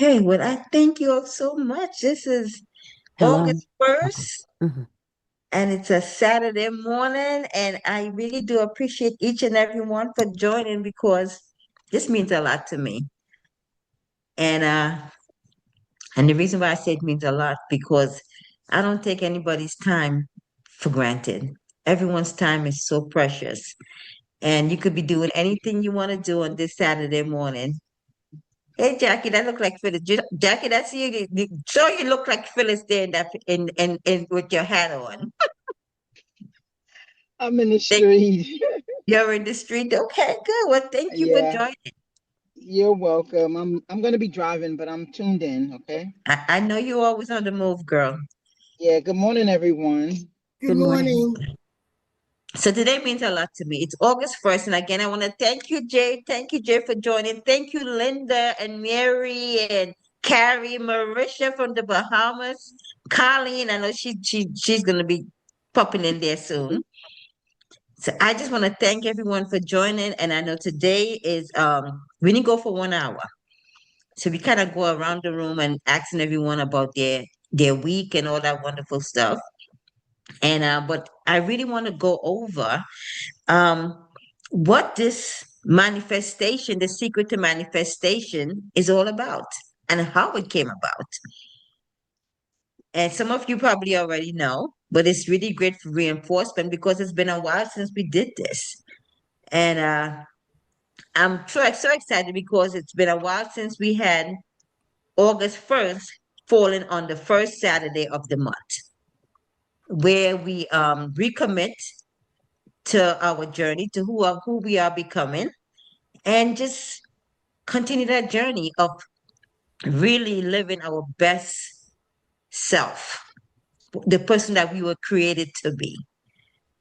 Okay, well, I thank you all so much. This is Hello. August Okay. 1st, Mhm. and it's a Saturday morning, and I really do appreciate each and every one for joining because this means a lot to me. And and the reason why I say it means a lot because I don't take anybody's time for granted. Everyone's time is so precious, and you could be doing anything you want to do on this Saturday morning. Hey Jackie, that look like Phyllis. Jackie, that's you. So you look like Phyllis there in that in with your hat on. I'm in the Thank street. You're in the street. Okay, good. Well, thank you for Yeah, joining. you're welcome. I'm gonna be driving, but I'm tuned in, okay? I know you're always on the move, girl. Yeah, good morning, everyone. Good Good morning. morning. So today means a lot to me. It's August 1st, and again, I want to thank you, Jay. Thank you, Jay, for joining. Thank you, Linda and Mary and Carrie, Marisha from the Bahamas, Colleen. I know she's gonna be popping in there soon. So I just want to thank everyone for joining. And I know today is we didn't go for 1 hour. So we kind of go around the room and asking everyone about their week and all that wonderful stuff. And but I really want to go over um what this manifestation, the secret to manifestation is all about and how it came about. And some of you probably already know, but it's really great for reinforcement because it's been a while since we did this. And so excited because it's been a while since we had August 1st falling on the first Saturday of the month, where we recommit to our journey, to who we are becoming, and just continue that journey of really living our best self, the person that we were created to be.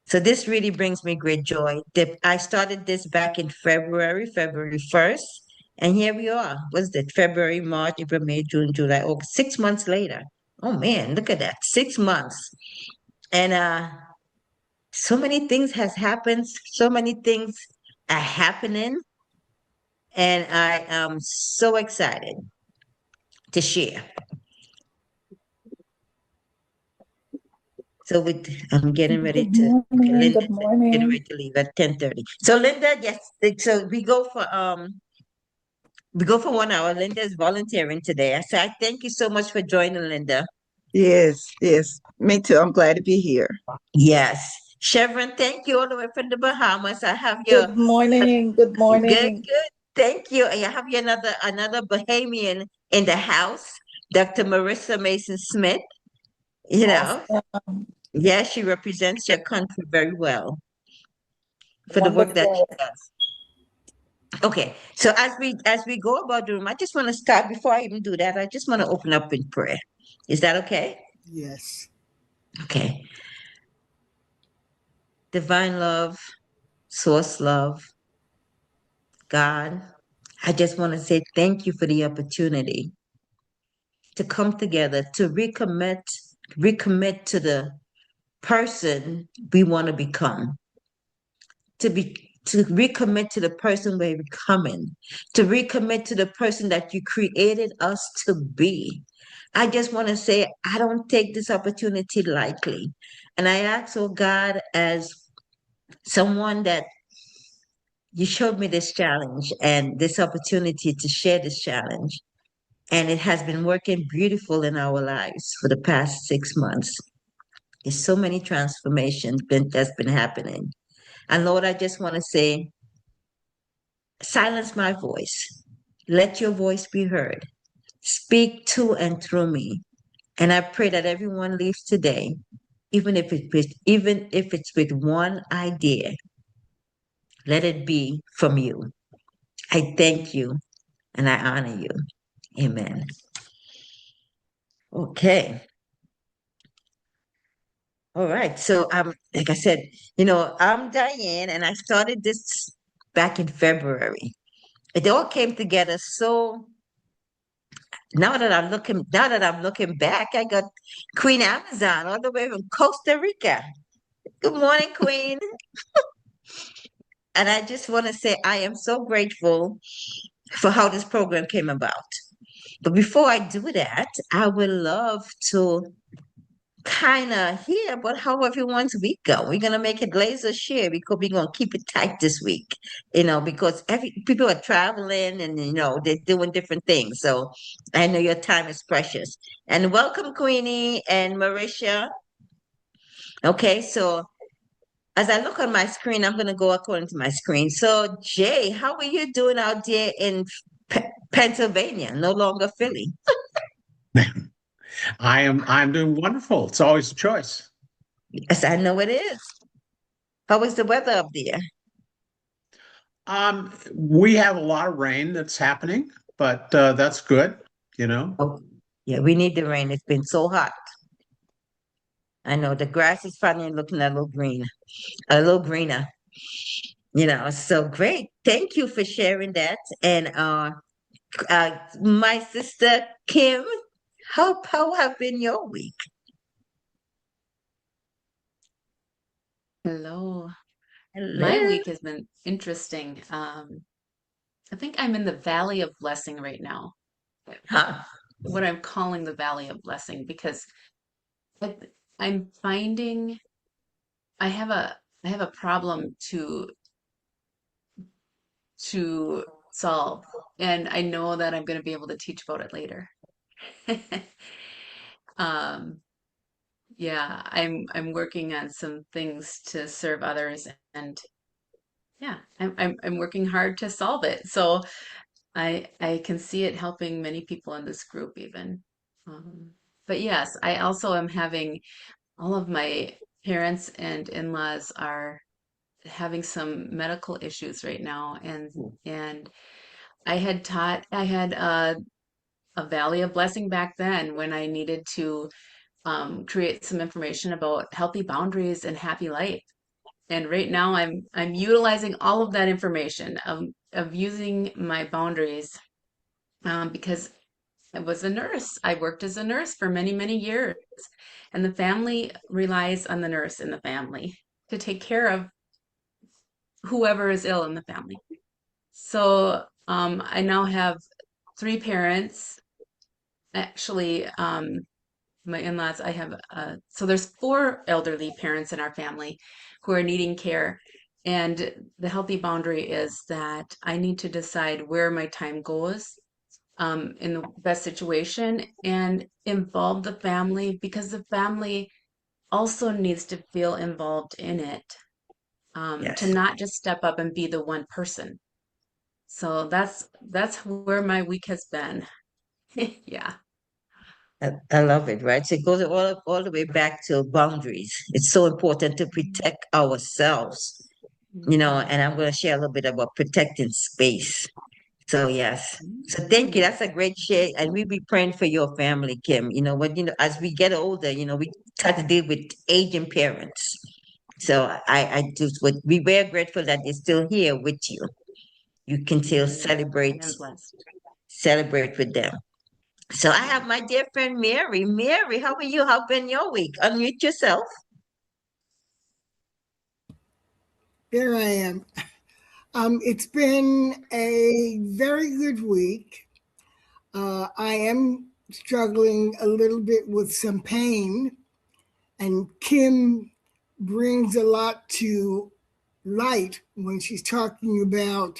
So this really brings me great joy. I started this back in February 1st, and here we are. What's that? February, March, April, May, June, July, August. 6 months later. Oh man, look at that. 6 months. And so many things has happened. So many things are happening. And I am so excited to share. So I'm getting ready Good to, okay, morning. Linda Good getting ready morning. to leave at 10:30. So Linda, yes, so we go for 1 hour. Linda is volunteering today. I thank you so much for joining, Linda. Yes, yes. Me too. I'm glad to be here. Yes. Chevron, thank you all the way from the Bahamas. I have your Good morning. Good good, morning. good. Thank you. I have you another Bahamian in the house, Dr. Marissa Mason Smith. You know, Awesome. yeah, she represents your country very well for the work that she Wonderful. does. Okay, so as we go about the room, I just want to start before I even do that. I just want to open up in prayer. Is that okay? Yes. Okay. Divine love, source love, God, I just want to say thank you for the opportunity to come together to recommit to the person we want to become, to recommit to the person we're becoming, to recommit to the person that you created us to be. I just want to say I don't take this opportunity lightly. And I ask, oh God, as someone that you showed me this challenge and this opportunity to share this challenge. And it has been working beautiful in our lives for the past 6 months. There's so many transformations that's been happening. And Lord, I just want to say, silence my voice. Let your voice be heard. Speak to and through me. And I pray that everyone leaves today, even if it's with one idea, let it be from you. I thank you and I honor you. Amen. Okay. All right. So like I said, I'm Diane and I started this back in February. It all came together so now that I'm looking back, I got Queen Amazon all the way from Costa Rica. Good morning, Queen. And I just want to say I am so grateful for how this program came about. But before I do that, I would love to kind of hear about how everyone's week go. We're gonna make it laser share because we're gonna keep it tight this week, because every people are traveling and they're doing different things. So I know your time is precious. And welcome, Queenie and Marisha. Okay, so as I look on my screen, I'm gonna go according to my screen. So Jay, how are you doing out there in Pennsylvania? No longer Philly. I'm doing wonderful. It's always a choice. Yes, I know it is. How is the weather up there? We have a lot of rain that's happening, but that's good, you know. Oh, yeah, we need the rain. It's been so hot. I know the grass is finally looking a little green, a little greener. So great. Thank you for sharing that. And my sister Kim, how have been your week? Hello. My Hello. week has been interesting. I think I'm in the Valley of Blessing right now. Huh? What I'm calling the Valley of Blessing because I, I'm finding I have a problem to solve, and I know that I'm going to be able to teach about it later. Um, yeah, I'm working on some things to serve others, and yeah, I'm working hard to solve it. So I can see it helping many people in this group even. But yes, I also am having all of my parents and in-laws are having some medical issues right now, and I had a Valley of Blessing back then when I needed to create some information about healthy boundaries and happy life. And right now I'm utilizing all of that information of using my boundaries because I was a nurse. I worked as a nurse for many, many years. And the family relies on the nurse in the family to take care of whoever is ill in the family. So I now have three parents. Actually, my in-laws, I have, so there's four elderly parents in our family who are needing care. And the healthy boundary is that I need to decide where my time goes in the best situation and involve the family because the family also needs to feel involved in it, to Yes. not just step up and be the one person. So that's where my week has been. Yeah. I love it, right? So it goes all the way back to boundaries. It's so important to protect ourselves, Mhm. and I'm going to share a little bit about protecting space. So yes. So thank you. Mhm. That's a great share. And we'll be praying for your family, Kim. As we get older, we start to deal with aging parents. So I just would be very grateful that they're still here with you. You can still Mhm. I celebrate, am blessed. celebrate with them. So I have my dear friend Mary. Mary, how are you? How been your week? Unmute yourself. There I am. It's been a very good week. I am struggling a little bit with some pain, and Kim brings a lot to light when she's talking about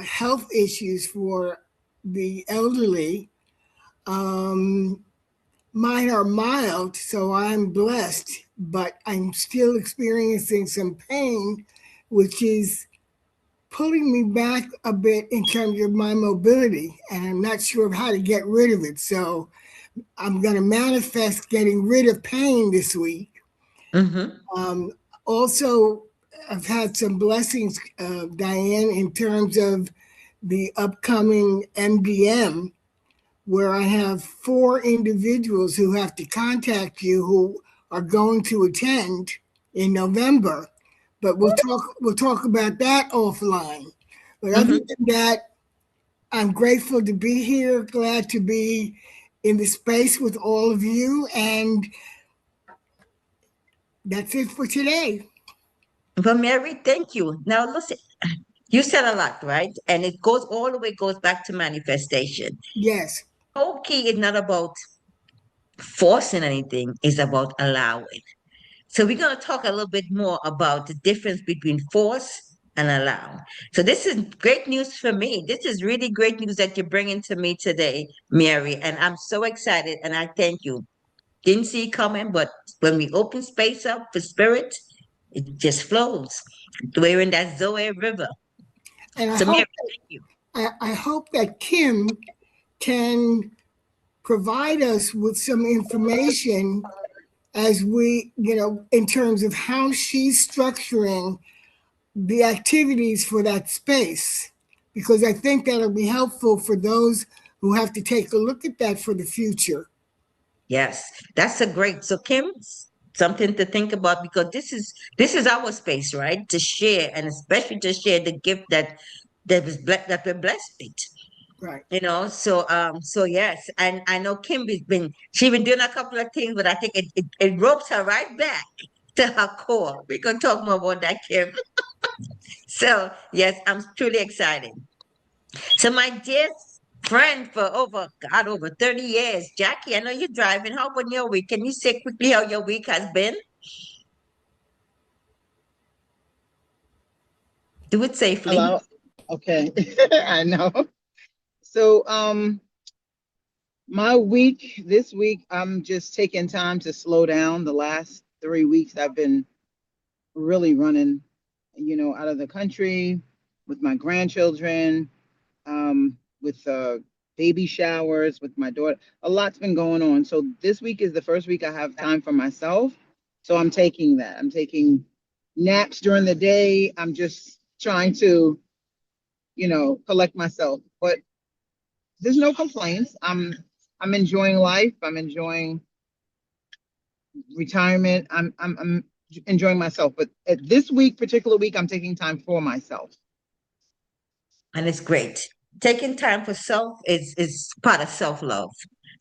health issues for the elderly. Um, Mine are mild, so I'm blessed, but I'm still experiencing some pain, which is pulling me back a bit in terms of my mobility, and I'm not sure of how to get rid of it. So I'm going to manifest getting rid of pain this week. Mm-hmm. Um, Also, I've had some blessings, Diane, in terms of the upcoming MDM, where I have four individuals who have to contact you who are going to attend in November. But we'll talk about that offline. But other Mm-hmm. than that, I'm grateful to be here, glad to be in the space with all of you, and that's it for today. Well, Mary, thank you. Now listen, you said a lot, right? And it goes all the way goes back to manifestation. Yes. whole key is not about forcing anything, it's about allowing. So we're going to talk a little bit more about the difference between force and allow. So this is great news for me. This is really great news that you're bringing to me today, Mary, and I'm so excited and I thank you. Didn't see it coming, but when we open space up for spirit, it just flows. We're in that Zoe River. And So Mary, thank you. I hope that Kim can provide us with some information as we, in terms of how she's structuring the activities for that space, because I think that'll be helpful for those who have to take a look at that for the future. Yes, that's a great. So Kim, something to think about because this is our space, right? To share and especially to share the gift that we're blessed with. Right. So yes, and I know Kim has been doing a couple of things, but I think it ropes her right back to her core. We're gonna talk more about that, Kim. So yes, I'm truly excited. So my dear friend for over 30 years, Jackie, I know you're driving. How about your week? Can you say quickly how your week has been? Do it safely. Hello. Okay. I know. So, this week, I'm just taking time to slow down. The last 3 weeks, I've been really running, out of the country with my grandchildren, with baby showers with my daughter. A lot's been going on. So this week is the first week I have time for myself. So I'm taking that. I'm taking naps during the day. I'm just trying to, collect myself. But there's no complaints. I'm enjoying life. I'm enjoying retirement. I'm enjoying myself. But at this particular week, I'm taking time for myself. And it's great. Taking time for self is part of self-love.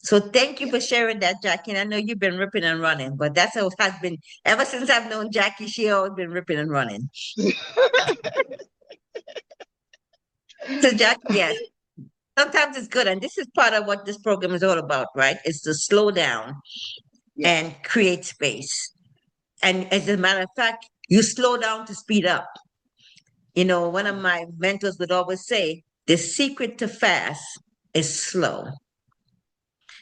So thank you for sharing that, Jackie. And I know you've been ripping and running, but that's how it has been ever since I've known Jackie. She always been ripping and running. So Jackie, yes, sometimes it's good, and this is part of what this program is all about, right? It's to slow down Yes. and create space. And as a matter of fact, you slow down to speed up. One of my mentors would always say, the secret to fast is slow.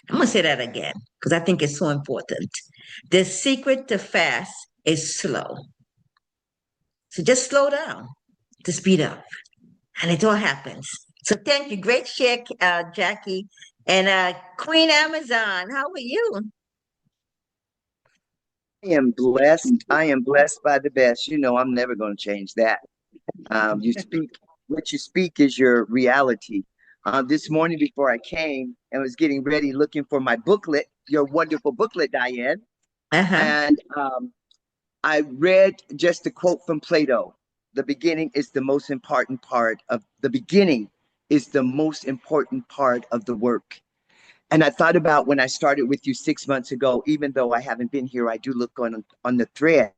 I'm going to say that again because I think it's so important. The secret to fast is slow. So just slow down to speed up, and it all happens. So thank you. Great share, Jackie. And Queen Amazon, how are you? I am blessed. I am blessed by the best. You know, I'm never going to change that. You speak, what you speak is your reality. This morning before I came and was getting ready, looking for my booklet, your wonderful booklet, Diane, Uh-huh. and I read just a quote from Plato. The beginning is the most important part of the beginning is the most important part of the work. And I thought about when I started with you 6 months ago, even though I haven't been here, I do look on the thread.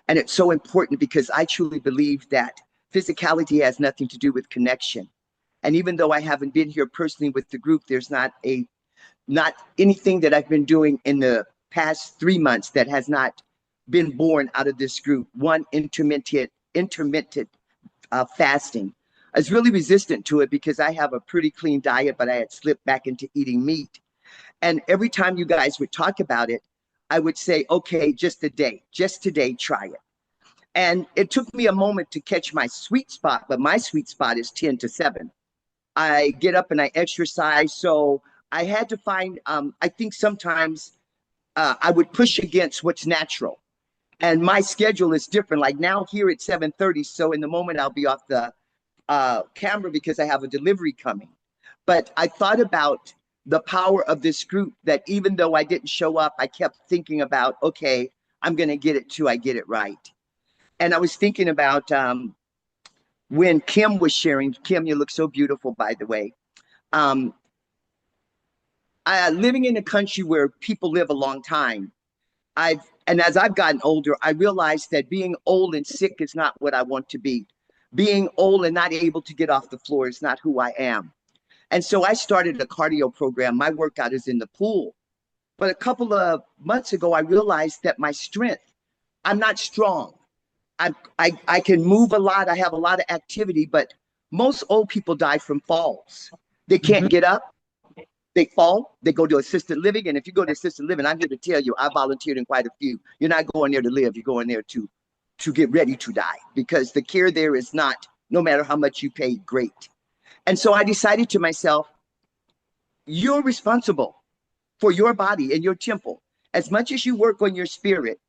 And it's so important because I truly believe that physicality has nothing to do with connection. And even though I haven't been here personally with the group, there's not anything that I've been doing in the past 3 months that has not been born out of this group. One, intermittent fasting. I was really resistant to it because I have a pretty clean diet, but I had slipped back into eating meat. And every time you guys would talk about it, I would say, okay, just today, try it. And it took me a moment to catch my sweet spot, but my sweet spot is 10 to 7. I get up and I exercise. So I had to find, I think sometimes I would push against what's natural. And my schedule is different. Like now here at 7:30. So in the moment I'll be off the camera because I have a delivery coming. But I thought about the power of this group that even though I didn't show up, I kept thinking about, okay, I'm going to get it too. I get it right. And I was thinking about when Kim was sharing. Kim, you look so beautiful, by the way. Um, living in a country where people live a long time, and as I've gotten older, I realized that being old and sick is not what I want to be. Being old and not able to get off the floor is not who I am. And so I started a cardio program. My workout is in the pool. But a couple of months ago, I realized that my strength, I'm not strong. I can move a lot. I have a lot of activity, but most old people die from falls. They can't get up. They fall. They go to assisted living. And if you go to assisted living, I'm here to tell you, I volunteered in quite a few. You're not going there to live. You're going there to get ready to die, because the care there is not, no matter how much you pay, great. And so I decided to myself, you're responsible for your body and your temple. As much as you work on your spirit,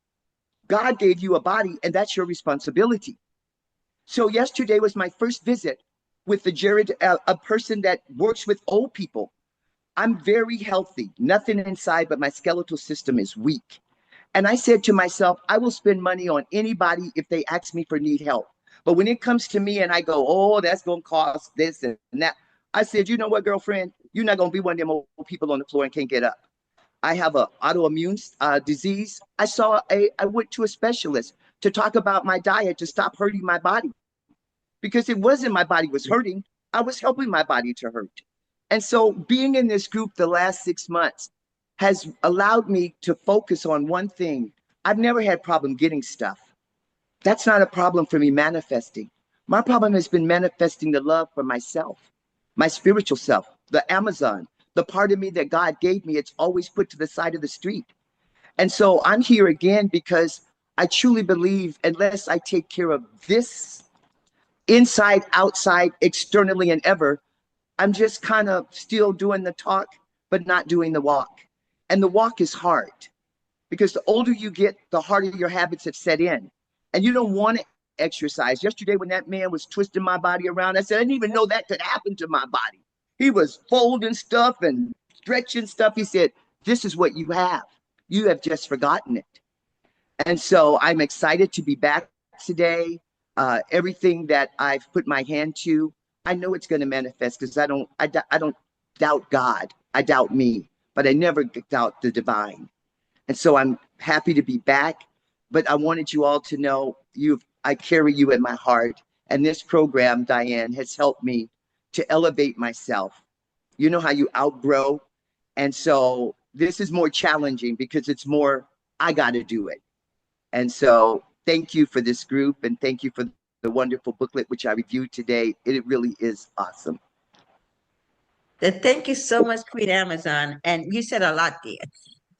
God gave you a body, and that's your responsibility. So yesterday was my first visit with the Jared, a person that works with old people. I'm very healthy, nothing inside, but my skeletal system is weak. And I said to myself, I will spend money on anybody if they ask me for need help. But when it comes to me and I go, oh, that's going to cost this and that, I said, you know what, girlfriend, you're not going to be one of them old people on the floor and can't get up. I have an autoimmune disease. I went to a specialist to talk about my diet to stop hurting my body, because it wasn't my body was hurting. I was helping my body to hurt. And so being in this group the last 6 months has allowed me to focus on one thing. I've never had problem getting stuff. That's not a problem for me manifesting. My problem has been manifesting the love for myself, my spiritual self, the Amazon, the part of me that God gave me. It's always put to the side of the street. And so I'm here again because I truly believe unless I take care of this inside, outside, externally, and ever, I'm just kind of still doing the talk, but not doing the walk. And the walk is hard, because the older you get, the harder your habits have set in. And you don't want to exercise. Yesterday, when that man was twisting my body around, I said, I didn't even know that could happen to my body. He was folding stuff and stretching stuff. He said, this is what you have. You have just forgotten it. And so I'm excited to be back today. Everything that I've put my hand to, I know it's going to manifest, because I don't doubt God. I doubt me, but I never doubt the divine. And so I'm happy to be back. But I wanted you all to know I carry you in my heart. And this program, Dianne, has helped me to elevate myself. You know how you outgrow. And so this is more challenging because it's more, I got to do it. And so thank you for this group, and thank you for the wonderful booklet, which I reviewed today. It really is awesome. Thank you so much, Queen Amazon. And you said a lot there.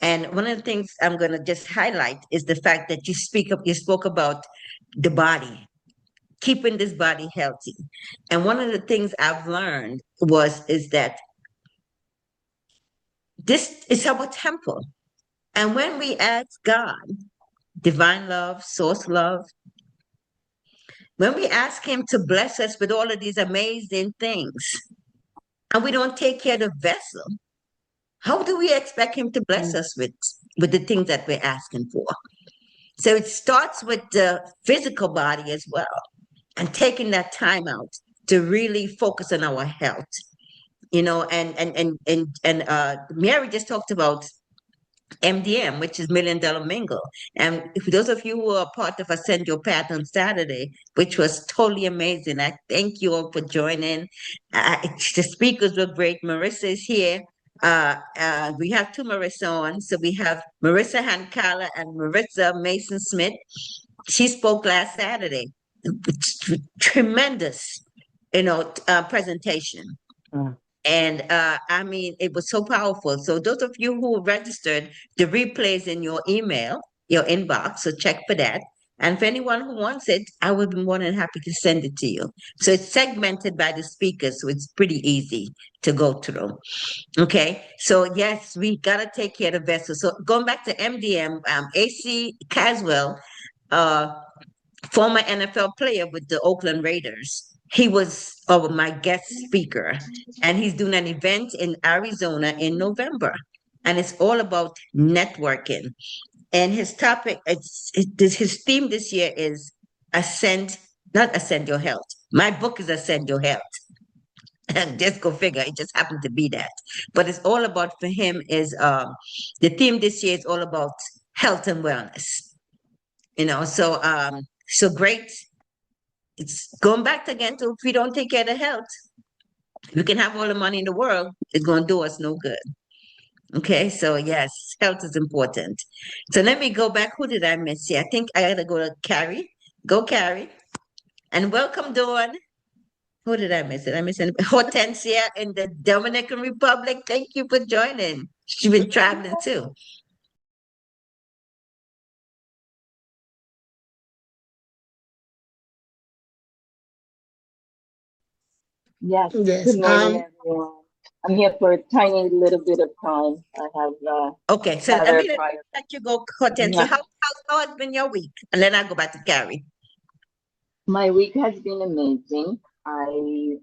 And one of the things I'm going to just highlight is the fact that you spoke about the body, keeping this body healthy. And one of the things I've learned is that this is our temple. And when we ask God, divine love, source love, when we ask him to bless us with all of these amazing things, and we don't take care of the vessel, how do we expect him to bless us with the things that we're asking for? So it starts with the physical body as well, and taking that time out to really focus on our health. And Mary just talked about MDM, which is Million Dollar Mingle. And for those of you who are part of Ascend Your Path on Saturday, which was totally amazing, I thank you all for joining. The speakers were great. Marissa is here. We have two Marissa on. So we have Marissa Hankala and Marissa Mason Smith. She spoke last Saturday. Tremendous, presentation. And I mean, it was so powerful. So those of you who registered, the replays in your email, your inbox, so check for that. And for anyone who wants it, I would be more than happy to send it to you. So it's segmented by the speakers, so it's pretty easy to go through. Okay, so yes, we gotta take care of the vessel. So going back to MDM, AC Caswell, former NFL player with the Oakland Raiders. He was my guest speaker, and he's doing an event in Arizona in November, and it's all about networking. And his topic, his theme this year is ascend, not ascend your health. My book is Ascend Your Health. And just go figure, it just happened to be that. But it's all about, for him, is the theme this year is all about health and wellness. So great. It's going back again to, if we don't take care of health, We can have all the money in the world, it's going to do us no good. Okay, so yes, health is important. So let me go back. Who did I miss here? I think I gotta go to Carrie. Go, Carrie. And welcome, Dawn. Who did I miss? Did I miss anybody? Hortensia in the Dominican Republic. Thank you for joining. She's been traveling too. Yes, Yes. good morning, everyone. I'm here for a tiny little bit of time. I have Okay, so other prior. let you go, Hortensia. Yeah. How has been your week? And then I'll go back to Carrie. My week has been amazing. I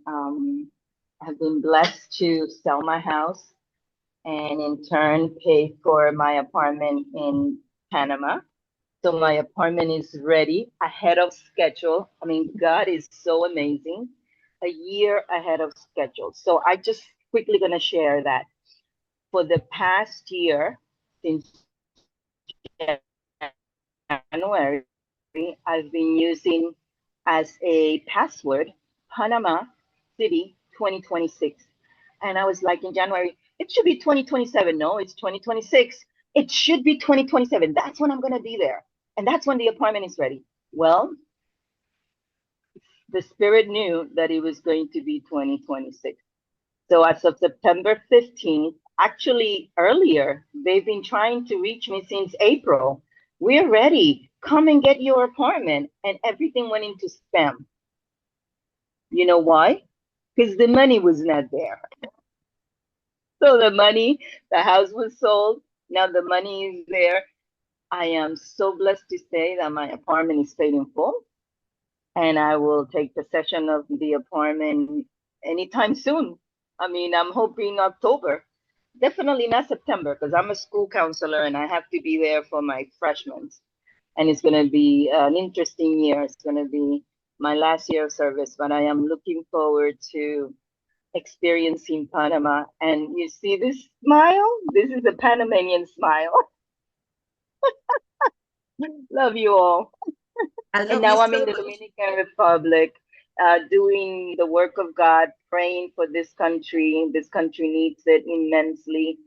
have been blessed to sell my house and in turn pay for my apartment in Panama. So my apartment is ready ahead of schedule. I mean, God is so amazing. A year ahead of schedule. So I just quickly gonna share that for the past year, since January, I've been using as a password Panama City 2026. And I was like in January, it should be 2027. No, it's 2026. It should be 2027. That's when I'm going to be there. And that's when the apartment is ready. Well, the spirit knew that it was going to be 2026. So as of September 15th, actually earlier, they've been trying to reach me since April. We're ready. Come and get your apartment. And everything went into spam. You know why? Because the money was not there. So the money, the house was sold. Now the money is there. I am so blessed to say that my apartment is paid in full. And I will take possession of the apartment anytime soon. I mean, I'm hoping October. Definitely not September because I'm a school counselor and I have to be there for my freshmen. And it's going to be an interesting year. It's going to be my last year of service, but I am looking forward to experiencing Panama. And you see this smile? This is a Panamanian smile. Love you all. I And love you now I'm in so the much. Dominican Republic, doing the work of God, praying for this country. This country needs it immensely.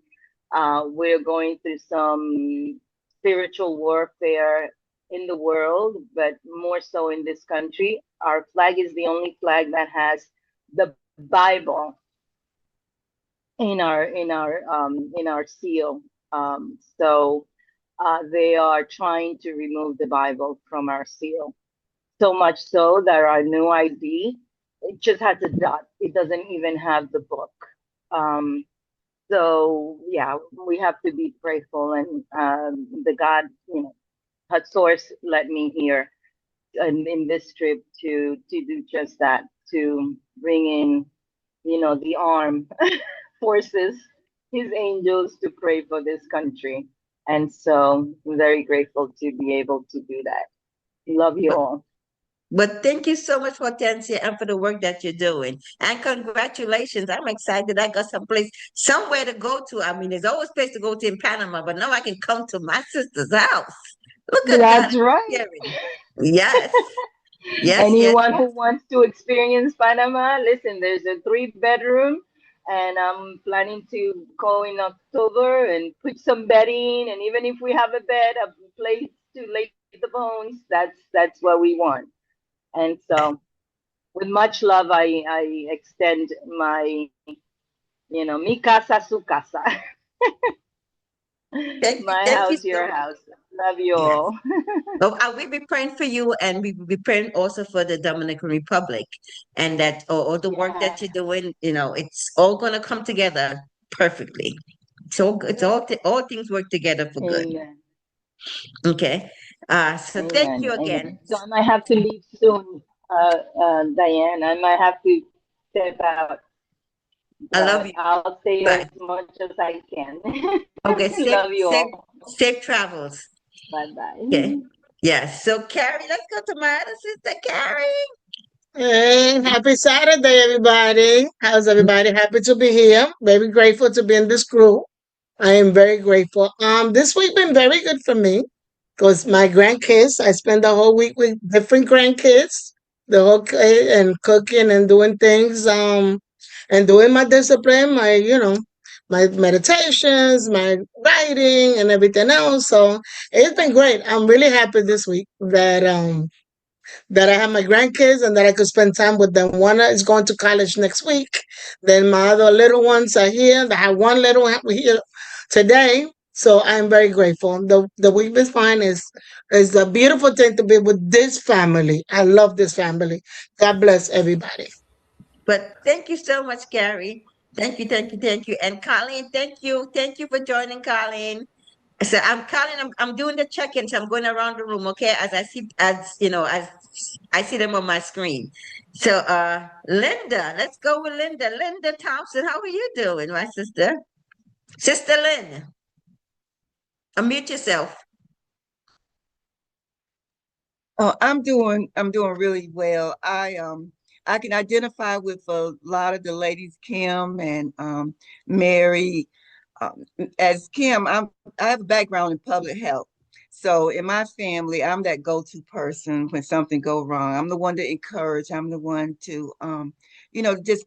We're going through some spiritual warfare in the world, but more so in this country. Our flag is the only flag that has the Bible in our seal. So they are trying to remove the Bible from our seal. So much so that our new ID, it just has a dot. It doesn't even have the book. Um, so yeah, we have to be prayerful, and the God, had source led me here in this trip to do just that, to bring in, the arm forces, his angels to pray for this country. And so I'm very grateful to be able to do that. Love you But all. but thank you so much, Hortensia, and for the work that you're doing. And congratulations. I'm excited. I got somewhere to go to. I mean, there's always place to go to in Panama, but now I can come to my sister's house. Look at God. That's right. Hearing. Yes. Yes, yes, Anyone yes. who wants to experience Panama, listen, there's a 3 bedroom, and I'm planning to go in October and put some bedding. And even if we have a bed, a place to lay the bones, that's what we want. And so, with much love, I extend my, mi casa, su casa, my Thank you house, so your much. house. Love you Yes. all. Oh, I will be praying for you, and we will be praying also for the Dominican Republic, and that all the work that Yeah. you're doing, it's all going to come together perfectly. So it's all things work together for good. Amen. Okay. So thank Amen. you again. Amen. So I might have to leave soon, Diane. I might have to step out, I love but you. I'll stay as Bye. much as I can. Okay. Love you all. Safe travels. Bye bye. Okay. Yes. So Carrie, let's go to my other sister, Carrie. Hey, happy Saturday, everybody. How's everybody? Happy to be here. Very grateful to be in this group. I am very grateful. This week been very good for me because my grandkids, I spend the whole week with different grandkids, and cooking and doing things. and doing my discipline, my meditations, my writing, and everything else. So it's been great. I'm really happy this week that I have my grandkids and that I could spend time with them. One is going to college next week. Then my other little ones are here. I have one little one here today. So I'm very grateful. The week is fine. Is a beautiful thing to be with this family. I love this family. God bless everybody. But thank you so much, Gary. Thank you, thank you, thank you. And Colleen, thank you. Thank you for joining, Colleen. So I'm Colleen, I'm doing the check-ins. I'm going around the room, okay? As I see them on my screen. So Linda, let's go with Linda. Linda Thompson, how are you doing, my sister? Sister Lynn, unmute yourself. Oh, I'm doing really well. I can identify with a lot of the ladies, Kim and Mary. Um, as Kim, I have a background in public health. So in my family, I'm that go-to person when something go wrong. I'm the one to encourage. I'm the one to just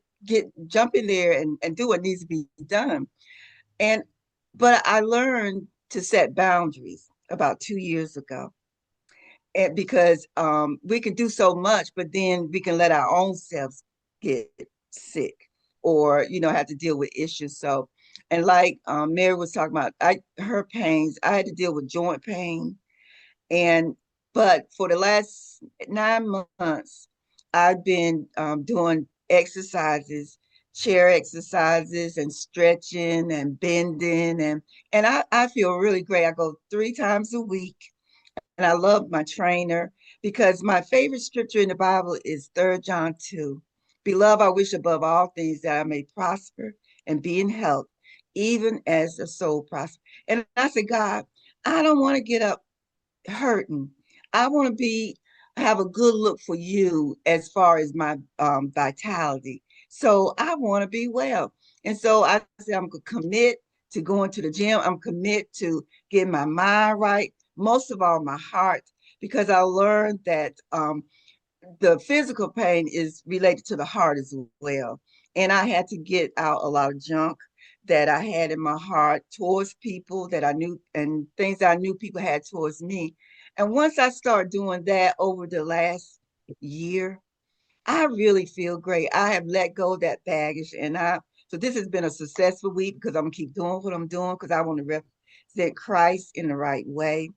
jump in there and do what needs to be done. And but I learned to set boundaries about 2 years ago, and because we can do so much, but then we can let our own selves get sick or have to deal with issues. So, and like Mary was talking about, her pains, I had to deal with joint pain, and but for the last 9 months, I've been doing exercises, chair exercises, and stretching and bending, and I feel really great. I go 3 times a week, and I love my trainer because my favorite scripture in the Bible is 3 John 2. Beloved, I wish above all things that I may prosper and be in health, even as the soul prospers. And I said, God, I don't want to get up hurting. I want to have a good look for you as far as my vitality. So I want to be well. And so I said, I'm going to commit to going to the gym. I'm commit to getting my mind right, most of all, my heart, because I learned that the physical pain is related to the heart as well. And I had to get out a lot of junk that I had in my heart towards people that I knew and things that I knew people had towards me. And once I started doing that over the last year, I really feel great. I have let go of that baggage, and so this has been a successful week because I'm gonna keep doing what I'm doing because I want to represent Christ in the right way.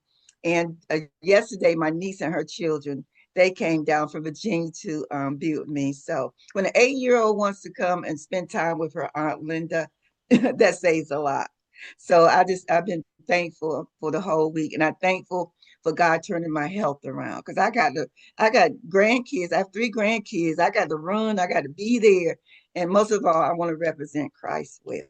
And yesterday, my niece and her children, they came down from Virginia to be with me. So when an 8-year-old wants to come and spend time with her aunt Linda, that says a lot. So I've been thankful for the whole week, and I'm thankful for God turning my health around because I got grandkids. I have 3 grandkids. I got to run. I got to be there. And most of all, I want to represent Christ well.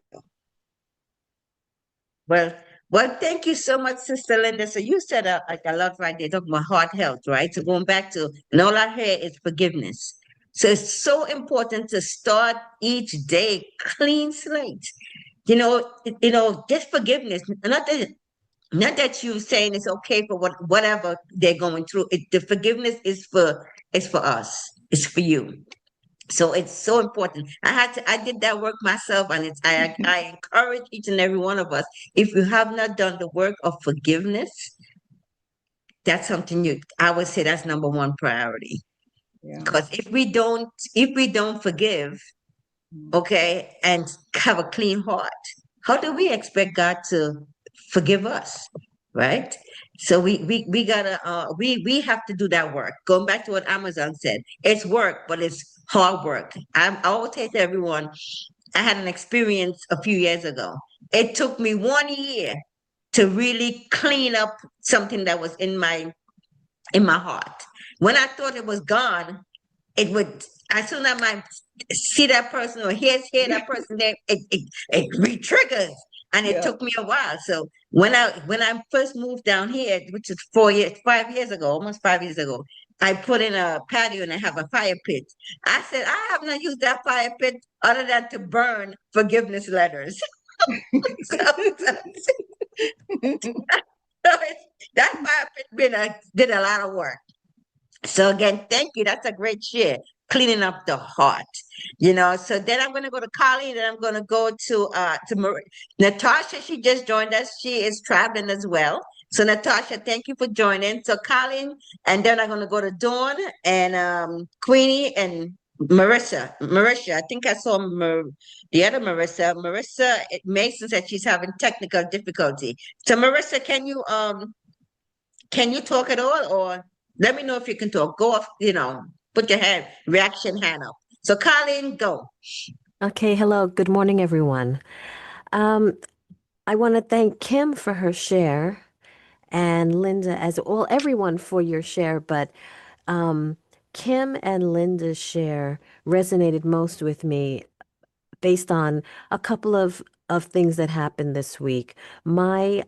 Well, thank you so much, Sister Linda. So you said like a lot right there, talking about heart health, right? So going back to, and all I hear is forgiveness. So it's so important to start each day clean slate. Just forgiveness. Not that you saying it's okay for whatever they're going through. The forgiveness is for us. It's for you. So it's so important. I did that work myself, and I encourage each and every one of us. If you have not done the work of forgiveness, that's something I would say that's number one priority. Yeah. Because if we don't forgive, okay, and have a clean heart, how do we expect God to forgive us, right? So we gotta we have to do that work. Going back to what Amazon said, it's work, but it's hard work. I always say to everyone, I had an experience a few years ago. It took me 1 year to really clean up something that was in my heart. When I thought it was gone, it would, as soon as I might see that person or hear that person name, it re-triggers. And it Yeah. took me a while. So when I first moved down here, which is 4 years, 5 years ago, almost 5 years ago, I put in a patio and I have a fire pit. I said, I have not used that fire pit other than to burn forgiveness letters. That fire pit did a lot of work. So again, thank you. That's a great share. cleaning up the heart. So then I'm gonna go to Colleen, and I'm gonna go to Natasha. She just joined us. She is traveling as well. So Natasha, thank you for joining. So Colleen, and then I'm gonna go to Dawn and Queenie and Marissa. Marissa, I think I saw the other Marissa. Mason said she's having technical difficulty. So Marissa, can you talk at all, or let me know if you can talk? Go off, put your hand, reaction hand up. So, Colleen, go. Okay, hello. Good morning, everyone. Um, I want to thank Kim for her share and Linda as well, everyone for your share, but um, Kim and Linda's share resonated most with me based on a couple of things that happened this week. My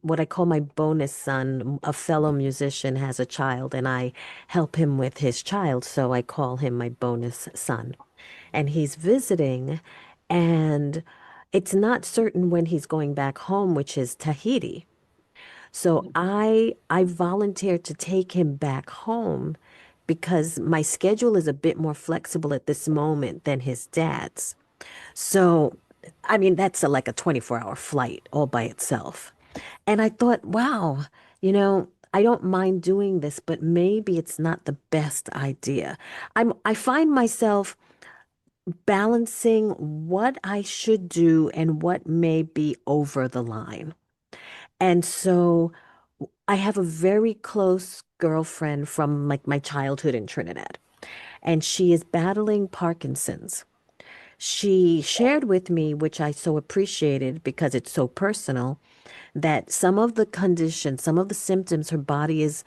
what I call my bonus son, a fellow musician, has a child, and I help him with his child, so I call him my bonus son. And he's visiting, and it's not certain when he's going back home, which is Tahiti. So I volunteered to take him back home because my schedule is a bit more flexible at this moment than his dad's. So, I mean, that's like a 24-hour flight all by itself. And I thought, wow, I don't mind doing this, but maybe it's not the best idea. I find myself balancing what I should do and what may be over the line. And so I have a very close girlfriend from like my childhood in Trinidad, and she is battling Parkinson's. She shared with me, which I so appreciated because it's so personal, that some of the conditions, some of the symptoms her body is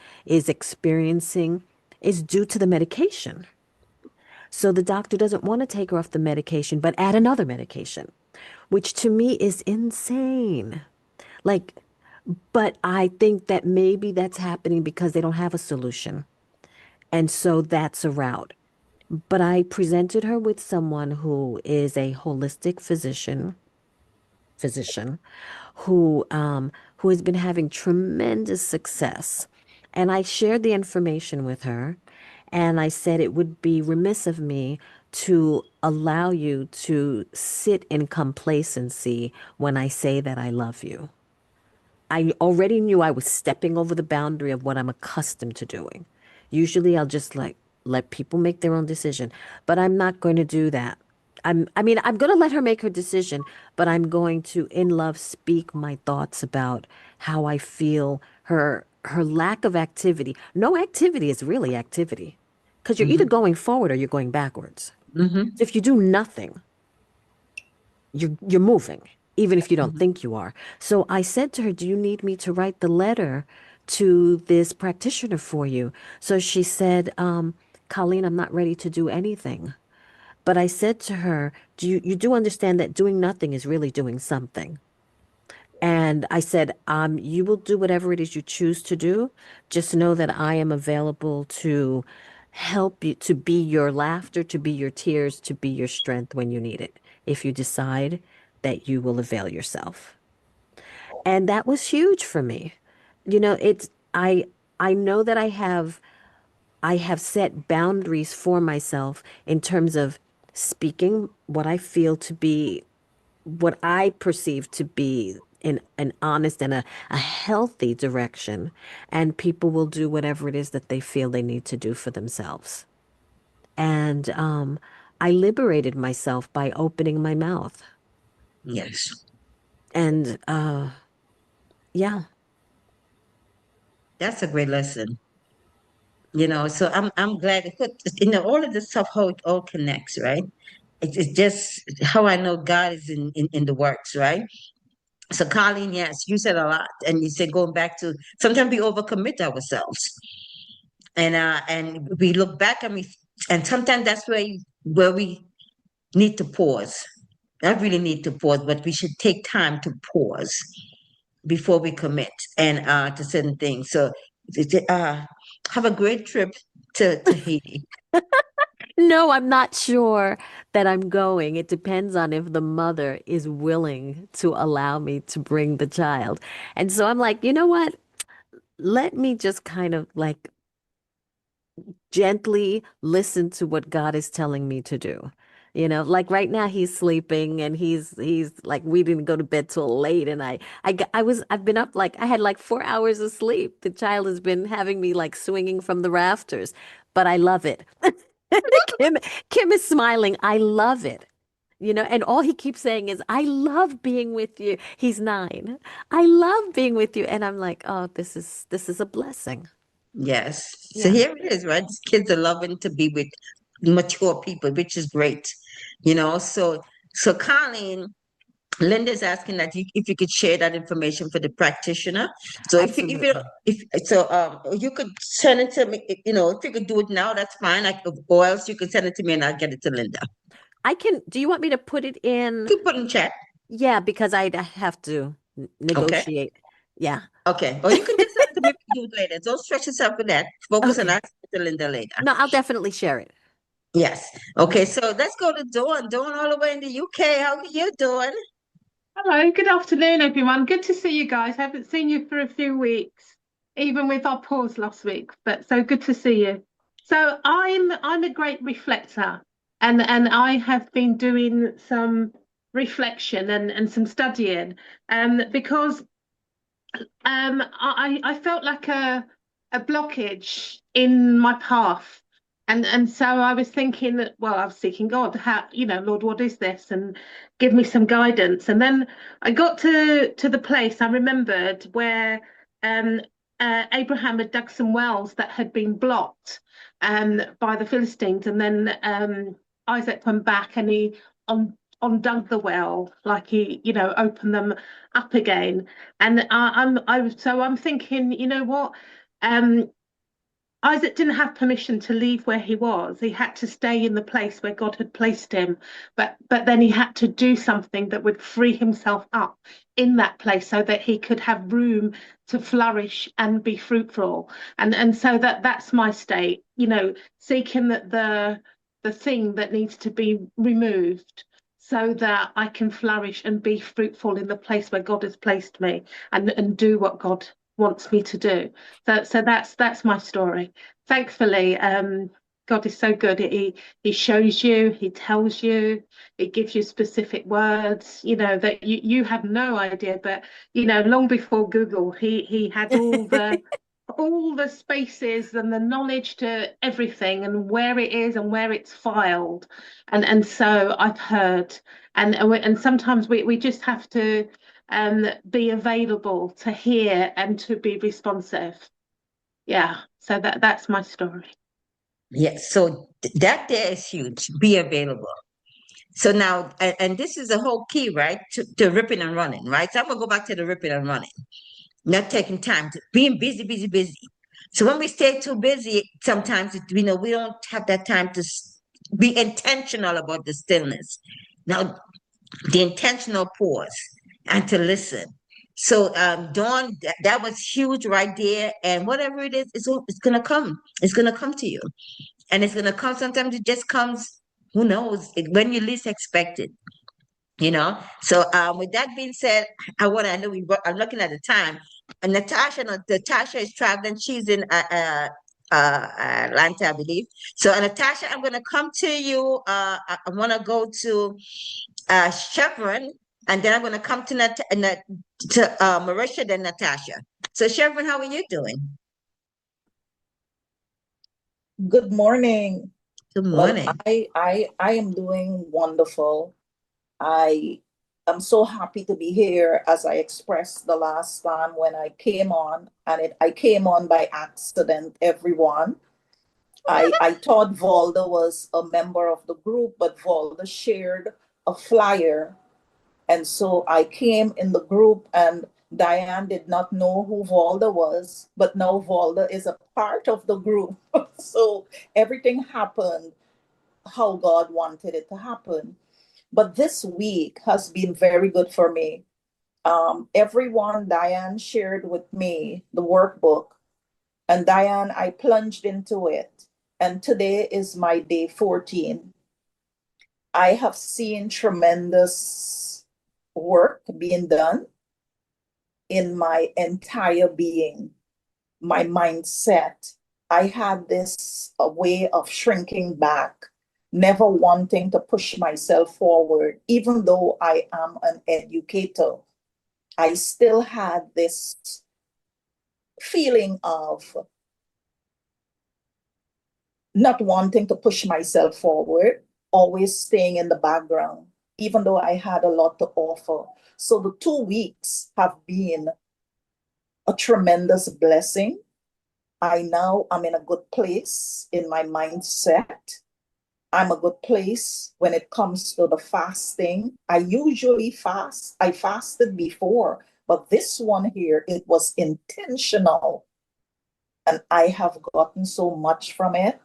experiencing is due to the medication. So the doctor doesn't want to take her off the medication, but add another medication, which to me is insane. Like, but I think that maybe that's happening because they don't have a solution. And so that's a route. But I presented her with someone who is a holistic physician who has been having tremendous success. And I shared the information with her, and I said it would be remiss of me to allow you to sit in complacency when I say that I love you. I already knew I was stepping over the boundary of what I'm accustomed to doing. Usually I'll just like let people make their own decision, but I'm not going to do that. I'm going to let her make her decision, but I'm going to, in love, speak my thoughts about how I feel her lack of activity. No activity is really activity because you're either Mm-hmm. going forward or you're going backwards. Mm-hmm. If you do nothing, you're moving, even if you don't Mm-hmm. think you are. So I said to her, "Do you need me to write the letter to this practitioner for you?" So she said, "Colleen, I'm not ready to do anything." But I said to her, "You do understand that doing nothing is really doing something?" And I said, "You will do whatever it is you choose to do. Just know that I am available to help you, to be your laughter, to be your tears, to be your strength when you need it, if you decide that you will avail yourself." And that was huge for me. It's I know that I have set boundaries for myself in terms of speaking what I feel to be, what I perceive to be an honest and a healthy direction, and people will do whatever it is that they feel they need to do for themselves. And I liberated myself by opening my mouth. Yes, And yeah, that's a great lesson. So I'm glad because all of this stuff, how it all connects, right? It's just how I know God is in the works, right? So, Colleen, yes, you said a lot, and you said going back to sometimes we overcommit ourselves, and we look back and sometimes that's where we need to pause. Not really need to pause, but we should take time to pause before we commit and to certain things. So, have a great trip to Haiti. no, I'm not sure that I'm going. It depends on if the mother is willing to allow me to bring the child. And so I'm like, you know what? Let me just kind of like gently listen to what God is telling me to do. Like right now he's sleeping and he's like we didn't go to bed till late and I've been up like I had like 4 hours of sleep. The child has been having me like swinging from the rafters, but I love it. Kim Kim is smiling. I love it. And all he keeps saying is, I love being with you. He's 9. I love being with you. And I'm like, oh, this is a blessing. Yes. So Yeah. here it is, right? These kids are loving to be with mature people, which is great. So Colleen, Linda's asking that if you could share that information for the practitioner. So Absolutely. you could send it to me, if you could do it now, that's fine. Or else you can send it to me and I'll get it to Linda. Do you want me to put it in? You can put it in chat. Yeah, because I'd have to Okay. negotiate. Yeah. Okay. Or you can just send it to me if you do it later. Don't stress yourself with that. Focus on Okay. asking it to Linda later. No, I'll definitely share it. Yes. Okay, so let's go to Dawn. Dawn all the way in the UK. How are you doing? Hello, good afternoon, everyone. Good to see you guys. Haven't seen you for a few weeks, even with our pause last week, but so good to see you. So I'm a great reflector, and I have been doing some reflection and some studying, because I felt like a blockage in my path. And so I was thinking that, well, I was seeking God, how, Lord, what is this? And give me some guidance. And then I got to the place I remembered where um, Abraham had dug some wells that had been blocked by the Philistines. And then Isaac went back and he undug the well, like he, opened them up again. And I'm thinking, you know what? Um, Isaac didn't have permission to leave where he was. He had to stay in the place where God had placed him. But then he had to do something that would free himself up in that place so that he could have room to flourish and be fruitful. And so that's my state, seeking that the thing that needs to be removed so that I can flourish and be fruitful in the place where God has placed me and do what God wants me to do. So that's my story. Thankfully, God is so good. He shows you, he tells you, he gives you specific words, that you had no idea. But long before Google, he had all the spaces and the knowledge to everything and where it is and where it's filed. And so I've heard, and sometimes we just have to be available to hear and to be responsive. Yeah, so that's my story. Yes, so that there is huge. Be available. So now, and this is the whole key, right? To ripping and running, right? So I'm gonna go back to the ripping and running, not taking time, being busy, busy, busy. So when we stay too busy, sometimes we don't have that time to be intentional about the stillness. Now, the intentional pause and to listen. So, Dawn, that was huge right there. And whatever it is, it's gonna come. It's gonna come to you, and it's gonna come. Sometimes it just comes. Who knows? When you least expect it. So with that being said, I know I'm looking at the time, and Natasha is traveling. She's in Atlanta, I believe. So Natasha, I'm gonna come to you. I want to go to Chevron, and then I'm gonna come to Marisha, then Natasha. So Chevron, how are you doing? Good morning. Good Well, morning. I am doing wonderful. I am so happy to be here, as I expressed the last time when I came on, and I came on by accident, everyone. I thought Valda was a member of the group, but Valda shared a flyer. And so I came in the group, and Dianne did not know who Valda was, but now Valda is a part of the group. So everything happened how God wanted it to happen. But this week has been very good for me. Everyone, Dianne shared with me the workbook, and Dianne, I plunged into it. And today is my day 14. I have seen tremendous work being done in my entire being, my mindset, I had this way of shrinking back, never wanting to push myself forward, even though I am an educator. I still had this feeling of not wanting to push myself forward, always staying in the background, even though I had a lot to offer. So the 2 weeks have been a tremendous blessing. I now am in a good place in my mindset. I'm a good place when it comes to the fasting. I usually fast. I fasted before, but this one here, it was intentional. And I have gotten so much from it.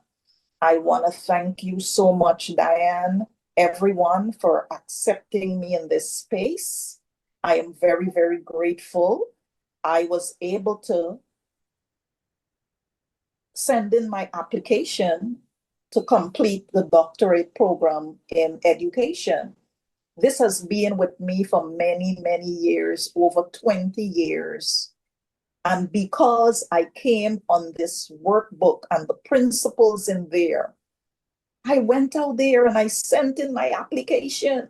I want to thank you so much, Dianne, everyone, for accepting me in this space. I am very, very grateful. I was able to send in my application to complete the doctorate program in education. This has been with me for many, many years, over 20 years. And because I came on this workbook and the principles in there, I went out there and I sent in my application.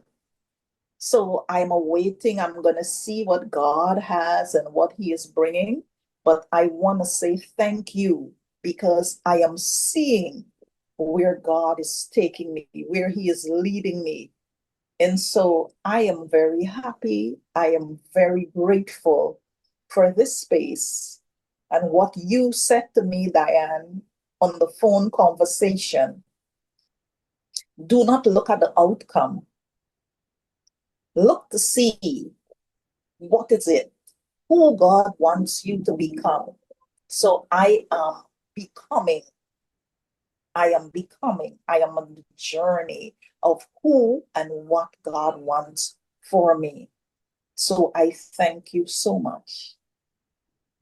So I'm awaiting. I'm going to see what God has and what He is bringing. But I want to say thank you because I am seeing where God is taking me, where He is leading me. And so I am very happy. I am very grateful for this space and what you said to me, Dianne, on the phone conversation. Do not look at the outcome. Look to see what is it, who God wants you to become. So I am becoming, I am on the journey of who and what God wants for me. So I thank you so much.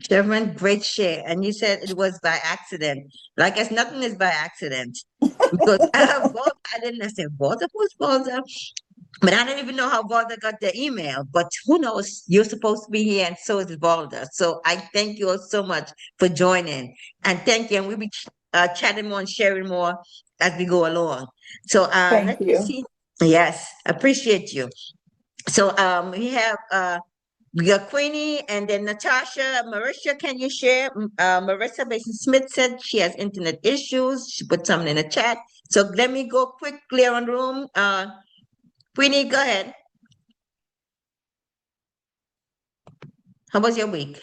Sherman, great share. And you said it was by accident. Like it's nothing is by accident. Because I didn't say Walter, who's Walter? But I don't even know how Valda got the email. But who knows? You're supposed to be here, and so is Valda. So I thank you all so much for joining, and thank you. And we'll be chatting more and sharing more as we go along. So Thank let me you. see. Yes, appreciate you. So we got Queenie and then Natasha. Marisha, can you share? Marissa Mason Smith said she has internet issues. She put something in the chat. So let me go quick, clear on room. Queenie, go ahead. How was your week?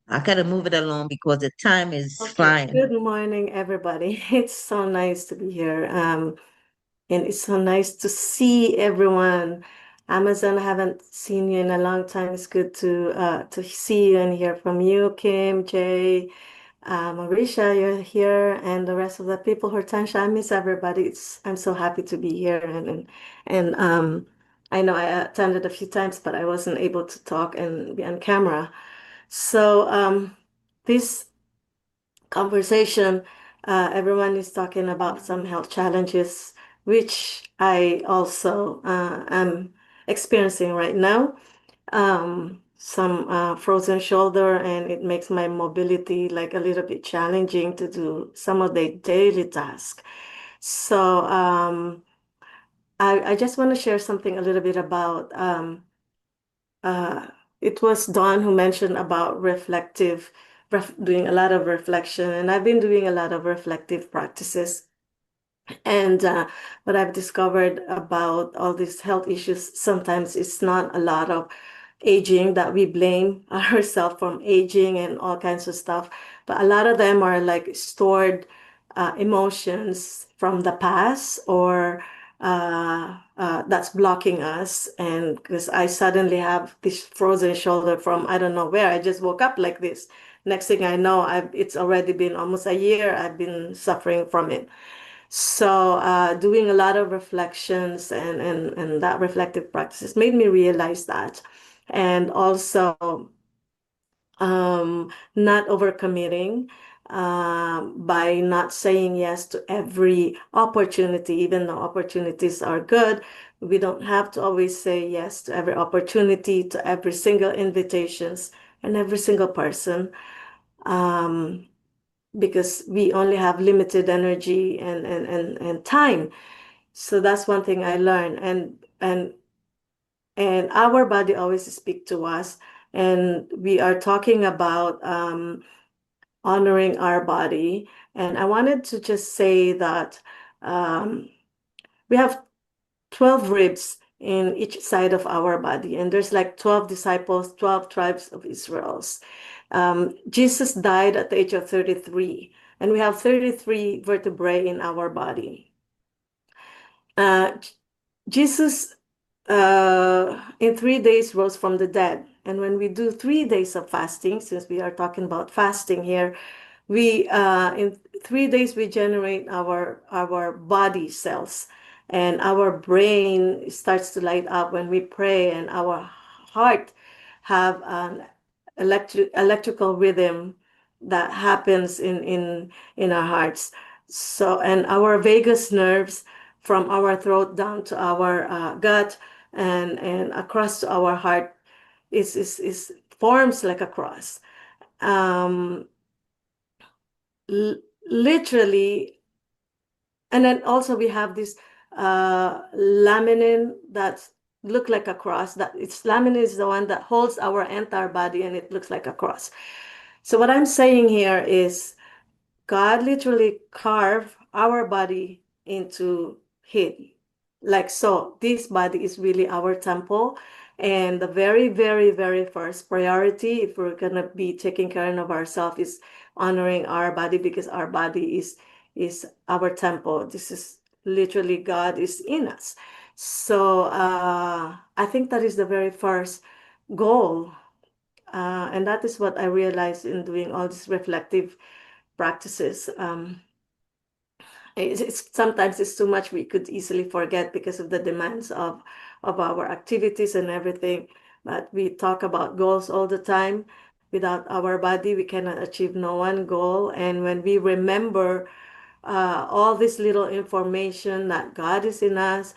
I gotta move it along because the time is Okay, flying. good morning, everybody. It's so nice to be here. And it's so nice to see everyone. Amazon, I haven't seen you in a long time. It's good to see you and hear from you, Kim, Jay, Marisha, you're here, and the rest of the people. Hortensia, I miss everybody. I'm so happy to be here, and I know I attended a few times, but I wasn't able to talk and be on camera. So this conversation, everyone is talking about some health challenges, which I also am experiencing right now. Some frozen shoulder, and it makes my mobility like a little bit challenging to do some of the daily tasks. So I just want to share something a little bit about uh, it was Dawn who mentioned about doing a lot of reflection, and I've been doing a lot of reflective practices. And what I've discovered about all these health issues, sometimes it's not a lot of aging that we blame ourselves from aging and all kinds of stuff, but a lot of them are like stored emotions from the past or that's blocking us. And because I suddenly have this frozen shoulder from I don't know where, I just woke up like this. Next thing I know, it's already been almost a year I've been suffering from it. So doing a lot of reflections and that reflective practices made me realize that. And also not overcommitting by not saying yes to every opportunity, even though opportunities are good. We don't have to always say yes to every opportunity, to every single invitations and every single person. Um, because we only have limited energy and time. So that's one thing I learned. And our body always speak to us. And we are talking about honoring our body. And I wanted to just say that um, we have 12 ribs in each side of our body, and there's like 12 disciples, 12 tribes of Israel's. Jesus died at the age of 33, and we have 33 vertebrae in our body. Jesus in 3 days rose from the dead. And when we do 3 days of fasting, since we are talking about fasting here, we in 3 days we generate our body cells, and our brain starts to light up when we pray, and our heart have an electrical rhythm that happens in our hearts. So, and our vagus nerves from our throat down to our gut and across to our heart is forms like a cross. Um, Literally. And then also we have this laminin that look like a cross. That it's laminin is the one that holds our entire body, and it looks like a cross. So what I'm saying here is God literally carved our body into Him. Like so, this body is really our temple. And the very, very, very first priority, if we're gonna be taking care of ourselves, is honoring our body, because our body is our temple. This is literally God is in us. So I think that is the very first goal. And that is what I realized in doing all these reflective practices. Sometimes it's too much. We could easily forget because of the demands of our activities and everything. But we talk about goals all the time. Without our body, we cannot achieve no one goal. And when we remember all this little information that God is in us,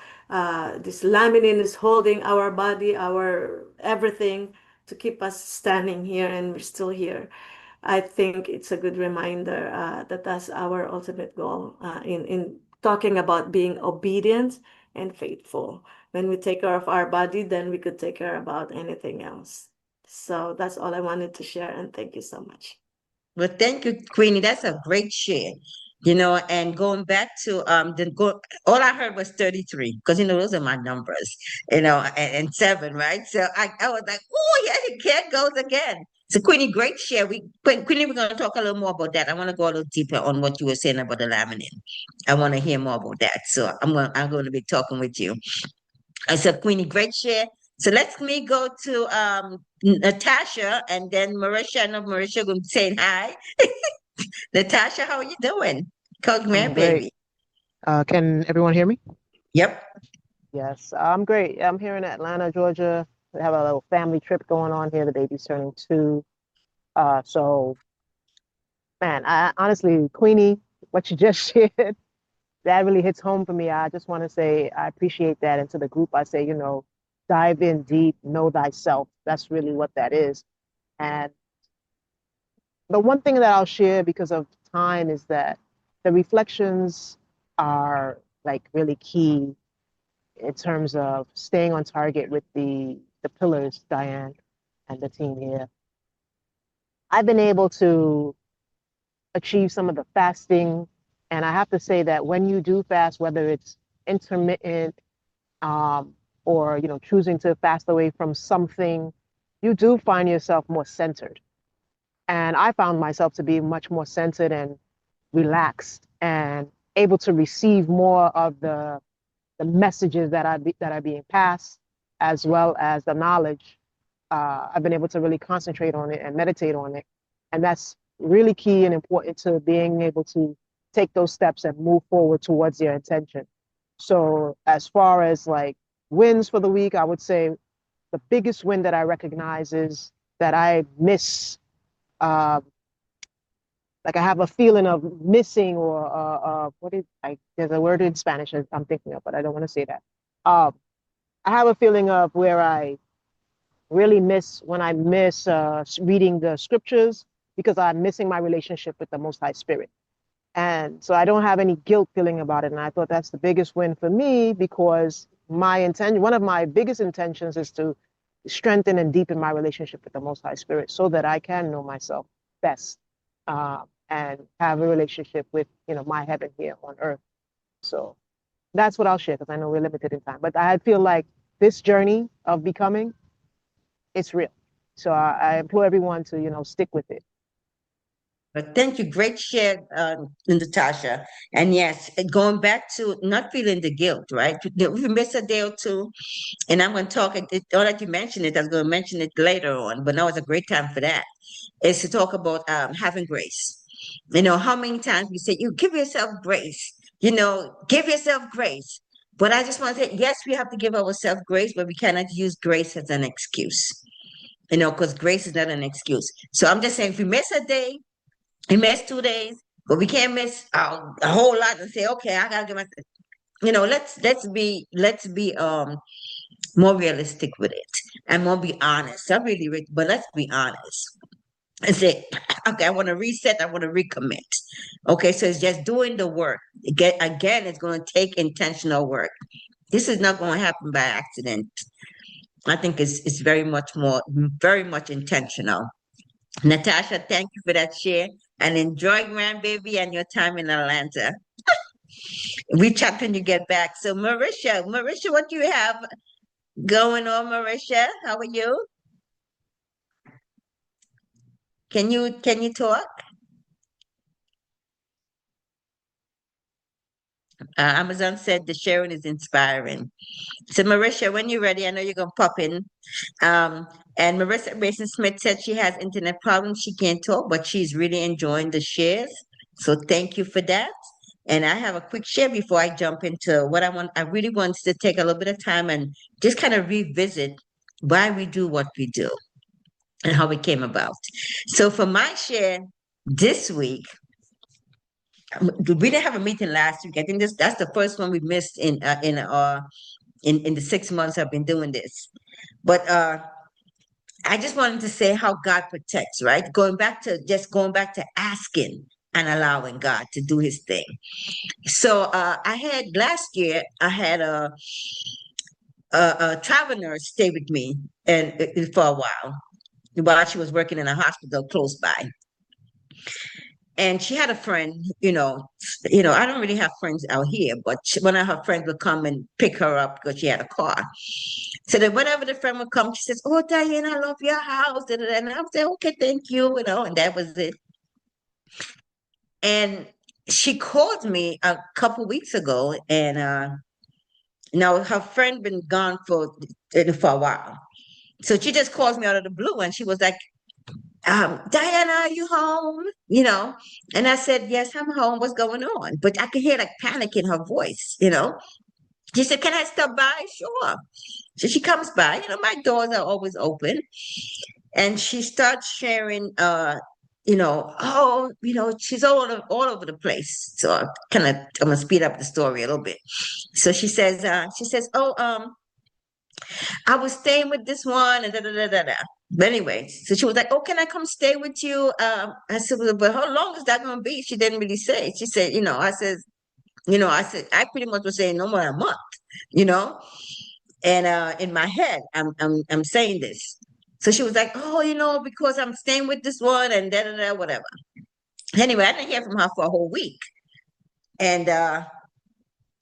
this laminin is holding our body, our everything to keep us standing here, and we're still here. I think it's a good reminder that that's our ultimate goal in talking about being obedient and faithful. When we take care of our body, then we could take care about anything else. So that's all I wanted to share, and thank you so much. Well, thank you, Queenie. That's a great share. And going back to all I heard was 33, because those are my numbers, and seven, right? So I was like, oh yeah, again goes again. So Queenie, great share. Queenie, we're gonna talk a little more about that. I want to go a little deeper on what you were saying about the laminin. I want to hear more about that. So I'm gonna be talking with you. I said, Queenie, great share. So let me go to Natasha and then Marisha. I know Marisha gonna be saying hi. Natasha, how are you doing? Coach I'm man, great. baby. Can everyone hear me? Yep. Yes, I'm great. I'm here in Atlanta, Georgia. We have a little family trip going on here. The baby's turning 2. So, man, I honestly, Queenie, what you just shared, that really hits home for me. I just want to say I appreciate that. And to the group, I say, dive in deep, know thyself. That's really what that is. And the one thing that I'll share because of time is that the reflections are like really key in terms of staying on target with the pillars, Dianne and the team here. I've been able to achieve some of the fasting, and I have to say that when you do fast, whether it's intermittent or choosing to fast away from something, you do find yourself more centered. And I found myself to be much more centered and relaxed and able to receive more of the messages that are being passed, as well as the knowledge. I've been able to really concentrate on it and meditate on it, and that's really key and important to being able to take those steps and move forward towards your intention. So, as far as like wins for the week, I would say the biggest win that I recognize is that I miss. Uh, like I have a feeling of missing or what is there's a word in Spanish I'm thinking of, but I don't want to say that. I have a feeling of where I really miss when I miss reading the scriptures because I'm missing my relationship with the Most High Spirit. And so I don't have any guilt feeling about it. And I thought that's the biggest win for me, because my intention, one of my biggest intentions is to strengthen and deepen my relationship with the Most High Spirit so that I can know myself best, and have a relationship with, my heaven here on earth. So that's what I'll share, because I know we're limited in time. But I feel like this journey of becoming, it's real. So I implore everyone to, stick with it. But thank you. Great share, Natasha. And yes, going back to not feeling the guilt, right? If we miss a day or two, and I'm going to talk, all that you mentioned it, I was going to mention it later on, but now it's a great time for that, is to talk about having grace. How many times we say, you give yourself grace, give yourself grace. But I just want to say, yes, we have to give ourselves grace, but we cannot use grace as an excuse, because grace is not an excuse. So I'm just saying, if we miss a day, we miss 2 days, but we can't miss a whole lot and say, okay, I gotta give myself, let's be more realistic with it and more be honest. I'm really, but let's be honest and say, okay, I want to reset, I want to recommit. Okay, so it's just doing the work. Again, it's going to take intentional work. This is not going to happen by accident. I think it's very much intentional. Natasha, thank you for that share and enjoy grandbaby and your time in Atlanta. We chat when you get back. So Marisha, what do you have going on, Marisha? How are you? Can you talk? Amazon said the sharing is inspiring. So Marisha, when you're ready, I know you're gonna pop in. Um, and Marissa Mason Smith said she has internet problems. She can't talk, but she's really enjoying the shares. So thank you for that. And I have a quick share before I jump into what I want. I really want to take a little bit of time and just kind of revisit why we do what we do and how it came about. So for my share this week, we didn't have a meeting last week. I think that's the first one we missed in the 6 months I've been doing this. But I just wanted to say how God protects, right? Going back to asking and allowing God to do his thing. So last year I had a travel nurse stay with me and for a while she was working in a hospital close by. And she had a friend, I don't really have friends out here, but one of her friends would come and pick her up because she had a car. So then whenever the friend would come, she says, "Oh, Diane, I love your house." And I would say, "Okay, thank you," and that was it. And she called me a couple weeks ago, and now her friend been gone for a while. So she just calls me out of the blue, and she was like, "Diana, are you home?" And I said, "Yes, I'm home. What's going on?" But I could hear like panic in her voice. She said, "Can I stop by?" Sure. So she comes by. My doors are always open. And she starts sharing, she's all over the place. So I'm gonna speed up the story a little bit. So she says, "Oh, I was staying with this one and da da da da da." But anyway, so she was like, "Oh, can I come stay with you?" I said, "Well, but how long is that gonna be?" She didn't really say. She said, I pretty much was saying no more than a month, you know. And in my head, I'm saying this. So she was like, "Oh, because I'm staying with this one and da da da whatever." Anyway, I didn't hear from her for a whole week. And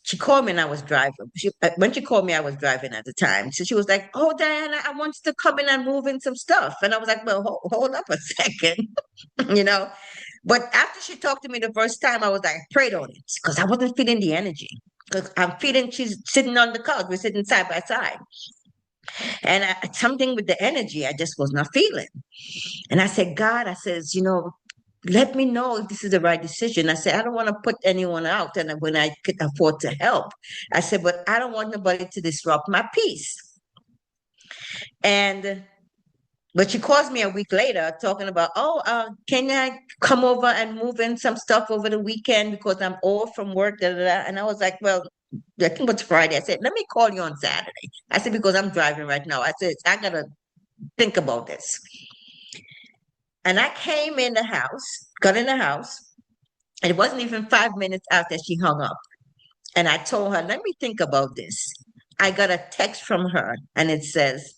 she called me and I was driving. When she called me, I was driving at the time. So she was like, "Oh, Diana, I want you to come in and move in some stuff." And I was like, "Well, hold up a second," you know. But after she talked to me the first time, I was like, I prayed on it because I wasn't feeling the energy. Because I'm feeling she's sitting on the couch, we're sitting side by side. And something with the energy, I just was not feeling. And I said, "God," I says, "let me know if this is the right decision." I said, "I don't want to put anyone out and when I could afford to help." I said, "But I don't want nobody to disrupt my peace." And but she calls me a week later talking about, "Oh, can I come over and move in some stuff over the weekend because I'm off from work?" Da, da, da. And I was like, "Well, I think it's Friday." I said, "Let me call you on Saturday." I said, "Because I'm driving right now." I said, "I gotta think about this." And I came in the house, got in the house, and it wasn't even 5 minutes after she hung up. And I told her, let me think about this. I got a text from her and it says,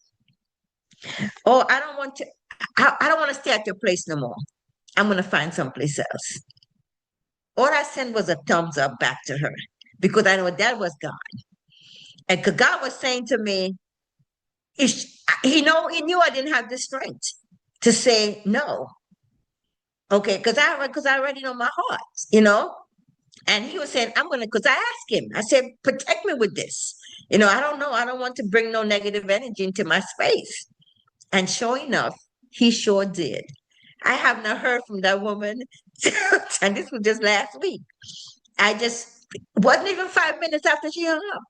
oh, I don't want to stay at your place no more. I'm going to find someplace else. All I sent was a thumbs up back to her because I know that was God. And 'cause God was saying to me, he knew I didn't have the strength to say no. Okay, because I already know my heart, you know. And he was saying, because I asked him, I said, protect me with this. I don't know. I don't want to bring no negative energy into my space. And sure enough, he sure did. I have not heard from that woman. And this was just last week. I just wasn't even 5 minutes after she hung up.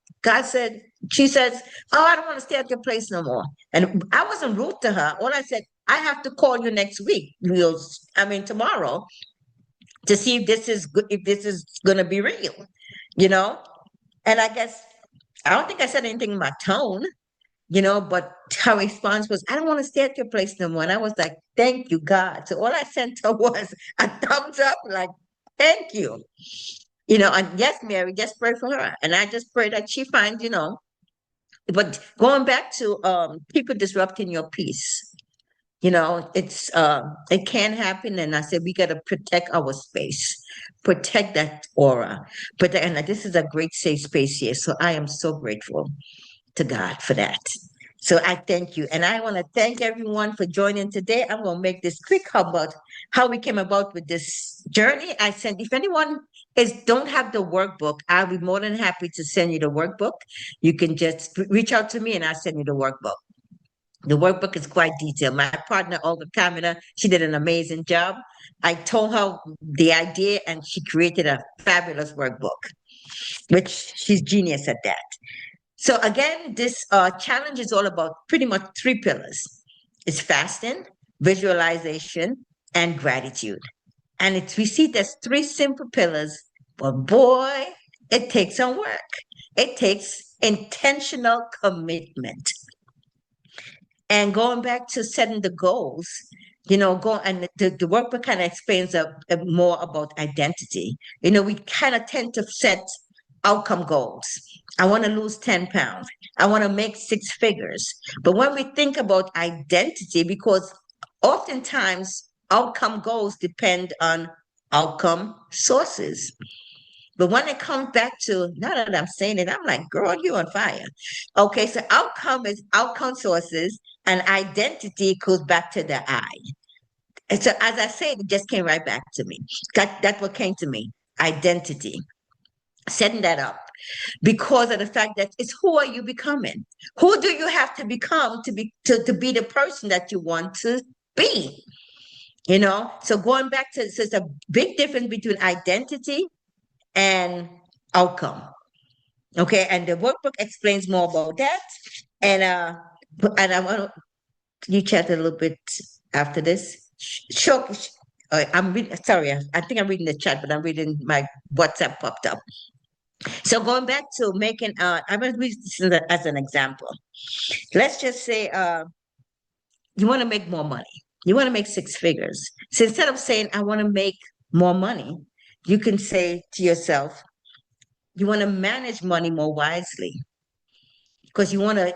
She says, oh, I don't want to stay at your place no more. And I wasn't rude to her. All I said, I have to call you next week. Tomorrow to see if this is good, if this is gonna be real, you know? And I guess I don't think I said anything in my tone, but her response was, I don't want to stay at your place no more. And I was like, thank you, God. So all I sent her was a thumbs up, like, thank you. And yes, Mary, just pray for her. And I just pray that she finds, but going back to people disrupting your peace, it can happen. And I said, we got to protect our space, protect that aura. And this is a great safe space here. So I am so grateful to God for that. So I thank you. And I want to thank everyone for joining today. I'm going to make this quick about how we came about with this journey. If anyone don't have the workbook, I'll be more than happy to send you the workbook. You can just reach out to me and I'll send you the workbook. The workbook is quite detailed. My partner, Olga Kamina, she did an amazing job. I told her the idea and she created a fabulous workbook, which she's genius at that. So again, this challenge is all about pretty much three pillars. It's fasting, visualization, and gratitude. And we see there's three simple pillars, but boy, it takes some work. It takes intentional commitment. And going back to setting the goals, the workbook kind of explains more about identity. We kind of tend to set outcome goals. I want to lose 10 pounds. I want to make six figures. But when we think about identity, because oftentimes outcome goals depend on outcome sources. But when it comes back to, now that I'm saying it, I'm like, girl, you on fire. Okay, so outcome is outcome sources, and identity goes back to the I. And so as I said, it just came right back to me. That's what came to me. Identity. Setting that up. Because of the fact that it's who are you becoming? Who do you have to become to be the person that you want to be? So going back to, so it's a big difference between identity and outcome. Okay, and the workbook explains more about that. And I want you chat a little bit after this. Sure. I'm reading. Sorry, I think I'm reading the chat, but I'm reading my WhatsApp popped up. So going back to making, I'm going to use this as an example. Let's just say you want to make more money. You want to make six figures. So instead of saying, I want to make more money, you can say to yourself, you want to manage money more wisely because you want to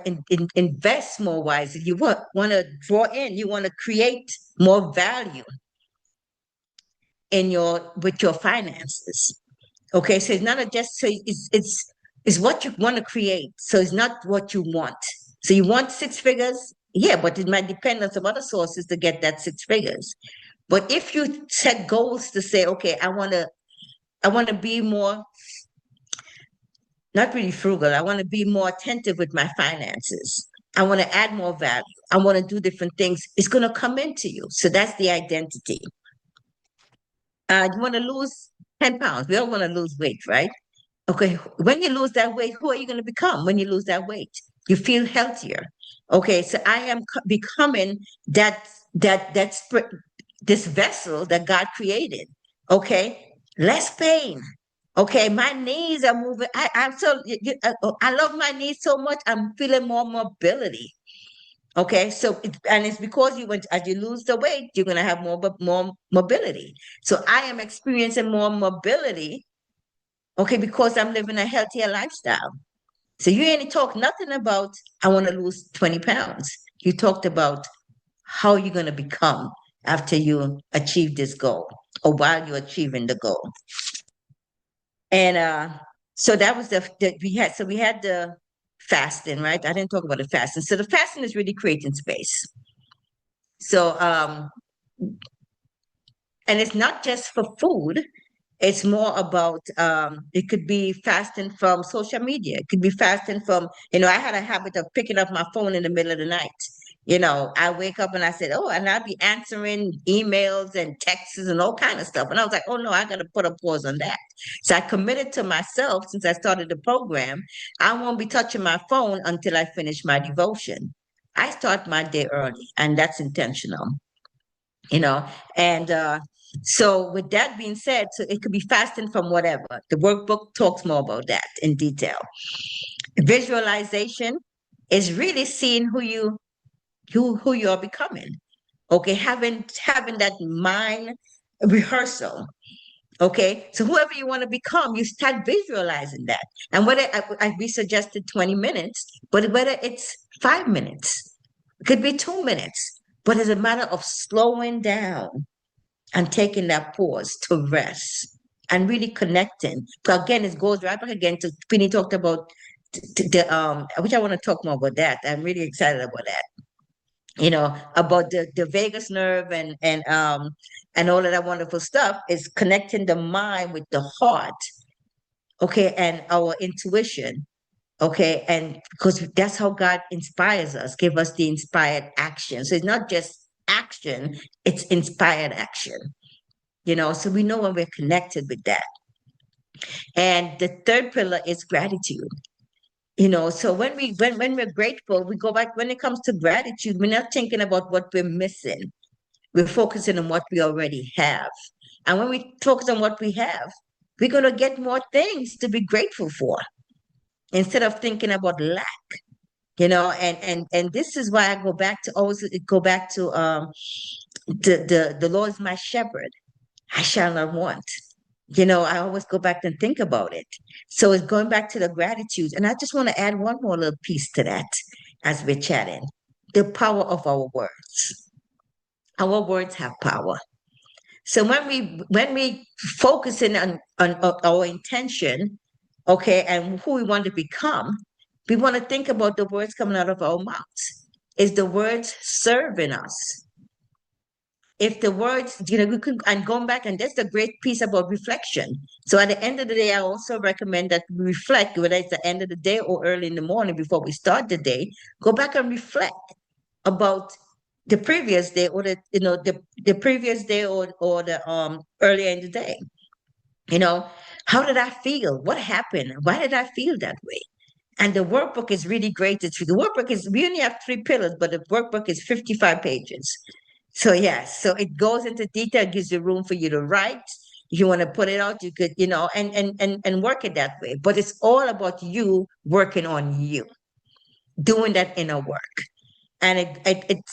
invest more wisely. You want to draw in, you want to create more value with your finances. Okay, so it's not it's what you want to create. So it's not what you want. So you want six figures, yeah, but it might depend on some other sources to get that six figures. But if you set goals to say, okay, I want to be more, not really frugal. I want to be more attentive with my finances. I want to add more value. I want to do different things. It's going to come into you. So that's the identity. You want to lose 10 pounds. We all want to lose weight, right? Okay. When you lose that weight, who are you going to become when you lose that weight? You feel healthier. Okay. So I am becoming this vessel that God created. Okay. Less pain. Okay, my knees are moving. I love my knees so much. I'm feeling more mobility. Okay, so and it's because you went as you lose the weight, you're gonna have more mobility. So I am experiencing more mobility, okay, because I'm living a healthier lifestyle. So you ain't talk nothing about I want to lose 20 pounds. You talked about how you're gonna become after you achieve this goal or while you're achieving the goal. And so that was we had the fasting, right? I didn't talk about the fasting. So the fasting is really creating space. So and it's not just for food, it's more about it could be fasting from social media, it could be fasting from, I had a habit of picking up my phone in the middle of the night. I wake up and I said, oh, and I'd be answering emails and texts and all kind of stuff, and I was like, oh no, I got to put a pause on that. So I committed to myself, since I started the program, I won't be touching my phone until I finish my devotion. I start my day early, and that's intentional, you know. And so with that being said, so it could be fasting from whatever. The workbook talks more about that in detail. Visualization is really seeing who you're becoming. Okay, having that mind rehearsal. Okay, so whoever you want to become, you start visualizing that. And whether we suggested 20 minutes, but whether it's 5 minutes, it could be 2 minutes, but it's a matter of slowing down and taking that pause to rest and really connecting. So again, it goes right back again to Penny talked about the which I want to talk more about that. I'm really excited about that. About the vagus nerve and all of that wonderful stuff is connecting the mind with the heart, okay, and our intuition, okay, and because that's how God inspires us, give us the inspired action. So it's not just action, it's inspired action. So we know when we're connected with that. And the third pillar is gratitude. So when we're grateful, we go back. When it comes to gratitude, we're not thinking about what we're missing. We're focusing on what we already have. And when we focus on what we have, we're going to get more things to be grateful for instead of thinking about lack. And this is why I go back to the Lord is my shepherd, I shall not want. I always go back and think about it. So it's going back to the gratitude. And I just want to add one more little piece to that as we're chatting. The power of our words. Our words have power. So when we focus in on our intention, okay, and who we want to become, we want to think about the words coming out of our mouths. Is the words serving us? If the words, we could, and going back, and that's the great piece about reflection. So at the end of the day, I also recommend that we reflect, whether it's the end of the day or early in the morning before we start the day, go back and reflect about the previous day or the previous day or the earlier in the day. How did I feel? What happened? Why did I feel that way? And the workbook is really great. The workbook is, we only have 3 pillars, but the workbook is 55 pages. So yes, so it goes into detail, gives you room for you to write. If you want to put it out, you could, and work it that way. But it's all about you working on you, doing that inner work. And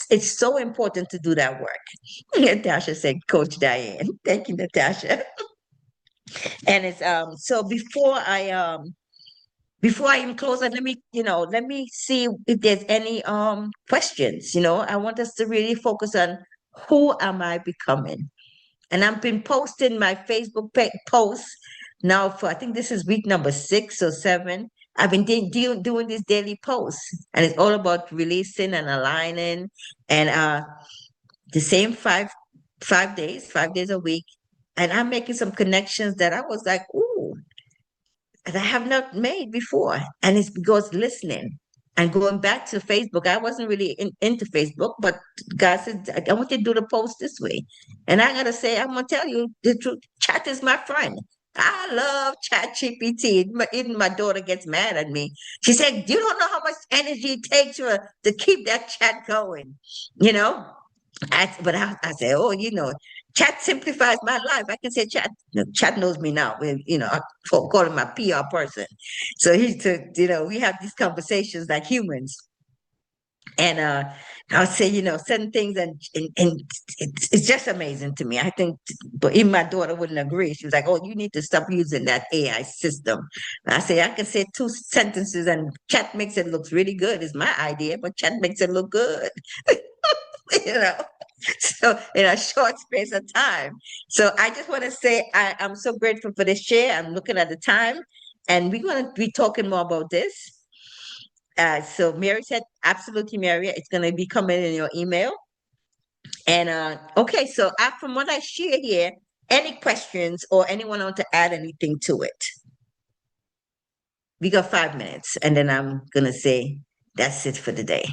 it's so important to do that work. Natasha said, Coach Dianne. Thank you, Natasha. And it's so before I even close it, let me see if there's any questions. I want us to really focus on who am I becoming? And I've been posting my Facebook posts now for, I think this is week number 6 or 7. I've been doing these daily posts, and it's all about releasing and aligning, and the same 5 days a week. And I'm making some connections that I was like, ooh, that I have not made before. And it's because listening and going back to Facebook. I wasn't really into Facebook, but God said, I want you to do the post this way. And I got to say, I'm going to tell you the truth. Chat is my friend. I love Chat GPT. Even my daughter gets mad at me. She said, you don't know how much energy it takes to keep that chat going, you know? But I say, oh, chat simplifies my life. I can say chat. Chat knows me now. I call him my PR person. So we have these conversations like humans. And I'll say, certain things, and it's just amazing to me. I think, but even my daughter wouldn't agree. She was like, "Oh, you need to stop using that AI system." And I say, I can say two sentences, and chat makes it look really good. It's my idea, but chat makes it look good. you know. So in a short space of time. So I just want to say I'm so grateful for this share. I'm looking at the time, and we're going to be talking more about this. So Mary said, absolutely, Mary, it's going to be coming in your email. And okay, so from what I share here, any questions or anyone want to add anything to it? We got 5 minutes, and then I'm going to say that's it for the day.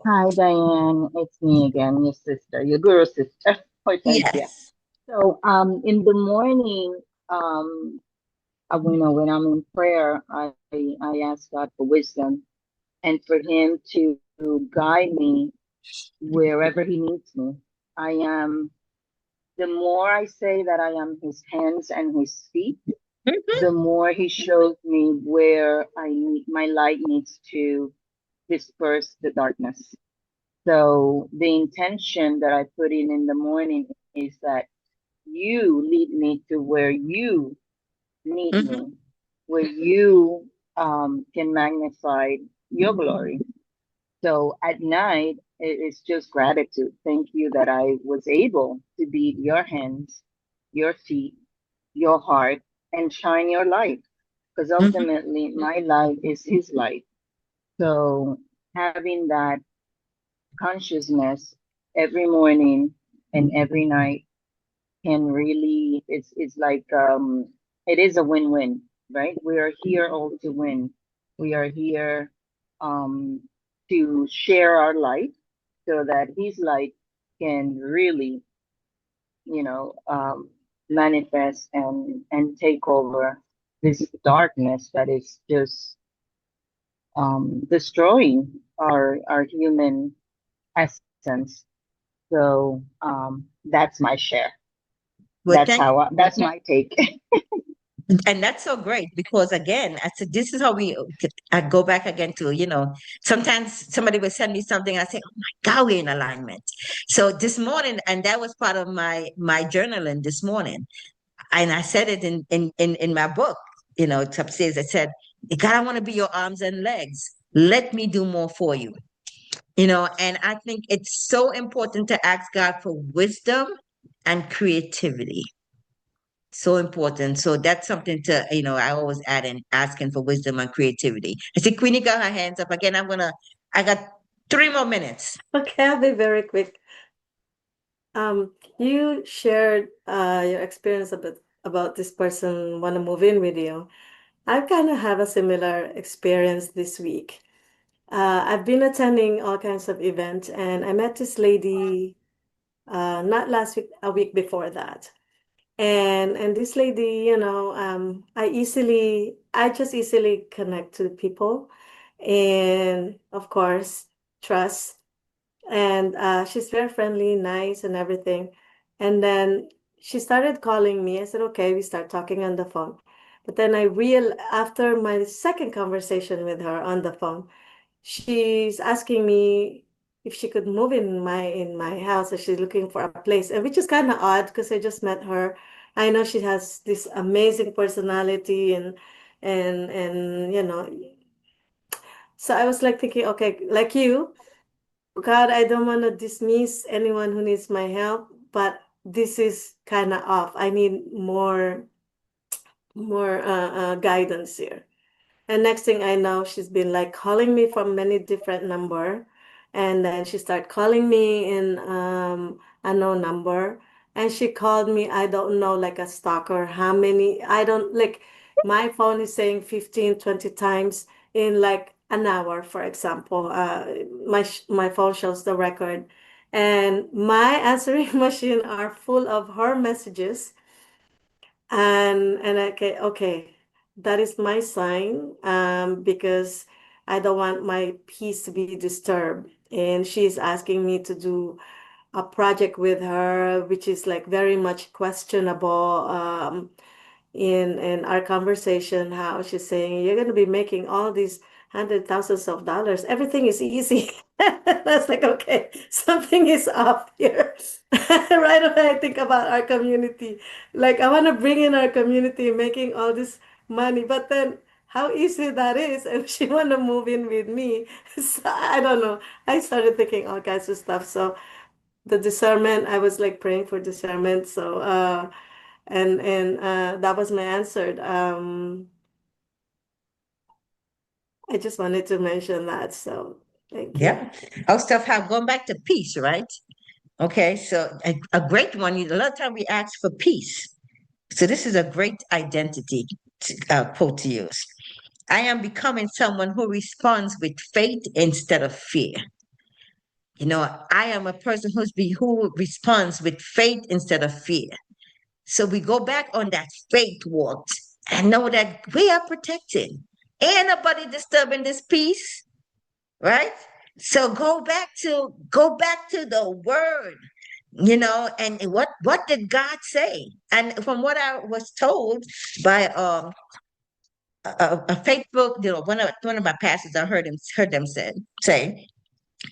Hi, Diane. It's me again, your sister, your guru sister, Hortensia. Yes. So, in the morning, when I'm in prayer, I ask God for wisdom and for Him to guide me wherever He needs me. I am, the more I say that I am His hands and His feet, the more He shows me where my light needs to disperse the darkness. So the intention that I put in the morning is that you lead me to where you need me, where you can magnify your glory. So at night, it's just gratitude. Thank you that I was able to be your hands, your feet, your heart, and shine your light. Because ultimately, my light is His light. So having that consciousness every morning and every night can really, it's like it is a win-win, right? We are here all to win. We are here um to share our light so that His light can really, you know, manifest and take over this darkness that is just destroying our human essence. So that's my share. Well, That's my take. and that's so great because again, I said this is how I go back again to, sometimes somebody will send me something, I say, oh my God, we're in alignment. So this morning, and that was part of my journaling this morning. And I said it in my book, it's upstairs. I said, God, I want to be your arms and legs. Let me do more for you. And I think it's so important to ask God for wisdom and creativity. So important. So that's something to, I always add in asking for wisdom and creativity. I see Queenie got her hands up again. I got 3 more minutes. Okay, I'll be very quick. You shared your experience about this person want to move in with you. I kind of have a similar experience this week. I've been attending all kinds of events, and I met this lady not last week, a week before that. And this lady, I just easily connect to people, and of course, trust. And she's very friendly, nice, and everything. And then she started calling me. I said, okay, we start talking on the phone. But then after my second conversation with her on the phone, she's asking me if she could move in my house, or she's looking for a place, and which is kind of odd because I just met her. I know she has this amazing personality, and so I was like thinking, okay, like you, God, I don't want to dismiss anyone who needs my help, but this is kind of off. I need more guidance here. And next thing I know, she's been like calling me from many different number, and then she started calling me in unknown number, and she called me. I don't know, like a stalker. How many? I don't like. My phone is saying 15, 20 times in like an hour, for example. My phone shows the record, and my answering machine are full of her messages, and okay, that is my sign, because I don't want my peace to be disturbed. And she's asking me to do a project with her, which is like very much questionable. In our conversation, how she's saying you're going to be making all these hundred thousands of dollars. Everything is easy. I was like, okay, something is off here. Right away, I think about our community. Like, I want to bring in our community making all this money, but then how easy that is, and she want to move in with me. So I don't know. I started thinking all kinds of stuff. So the discernment, I was like praying for discernment. So and that was my answer. I just wanted to mention that. So thank you. Yeah. Our stuff have gone back to peace, right? Okay, so a great one. A lot of time we ask for peace. So this is a great identity quote to use. I am becoming someone who responds with faith instead of fear. You know, I am a person who responds with faith instead of fear. So we go back on that faith walk and know that we are protected. Ain't nobody disturbing this peace, right? So go back to the word, and what did God say? And from what I was told by a faithful, one of my pastors, I heard them say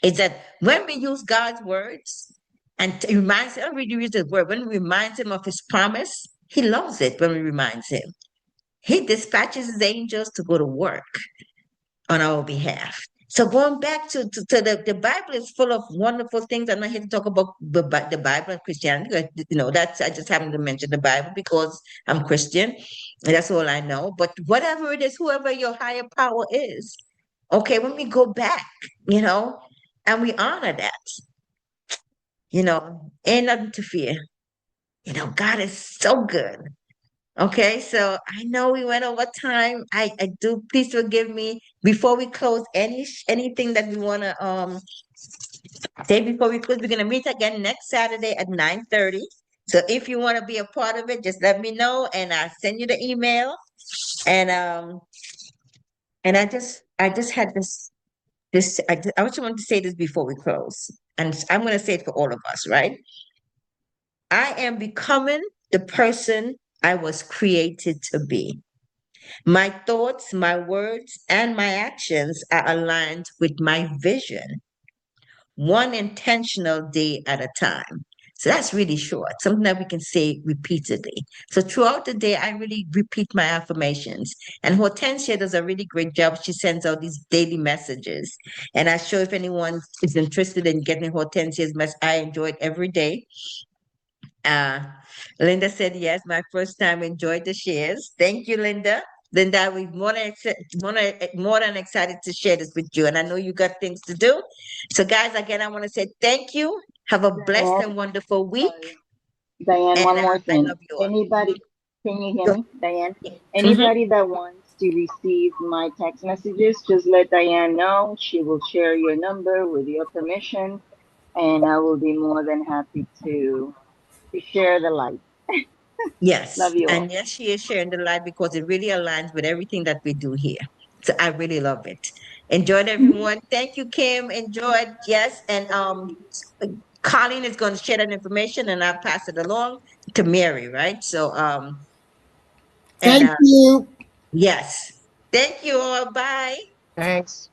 is that when we use God's words and it reminds him, we use the word, when we remind him of his promise, he loves it when we remind him. He dispatches his angels to go to work on our behalf. So going back to the Bible is full of wonderful things. I'm not here to talk about the Bible and Christianity. That's I just happen to mention the Bible because I'm Christian, and that's all I know. But whatever it is, whoever your higher power is, okay, when we go back, and we honor that, ain't nothing to fear. God is so good. Okay, so I know we went over time. I do, please forgive me. Before we close, anything that we want to say before we close, we're gonna meet again next Saturday at 9:30. So if you want to be a part of it, just let me know and I'll send you the email. And I just had I just wanted to say this before we close. And I'm gonna say it for all of us, right? I am becoming the person I was created to be. My thoughts, my words, and my actions are aligned with my vision, one intentional day at a time. So that's really short, something that we can say repeatedly. So throughout the day, I really repeat my affirmations. And Hortensia does a really great job. She sends out these daily messages. And I'm sure if anyone is interested in getting Hortensia's message, I enjoy it every day. Uh, Linda said yes, my first time enjoyed the shares. Thank you, Linda. Linda, we're more than excited to share this with you. And I know you got things to do. So, guys, again, I want to say thank you. Have a blessed Diane, and wonderful week. sorry. Diane, And one more I thing. love you all. Anybody, can you hear Go. me, Diane? Mhm. Anybody that wants to receive my text messages, just let Diane know. She will share your number with your permission, and I will be more than happy to share the light. Yes. Love you And all. yes, she is sharing the light because it really aligns with everything that we do here. So I really love it. Enjoyed everyone. Thank you, Kim. Enjoyed. Yes. And Colleen is going to share that information and I'll pass it along to Mary, right? So and Thank you. yes. Thank you all. Bye. Thanks.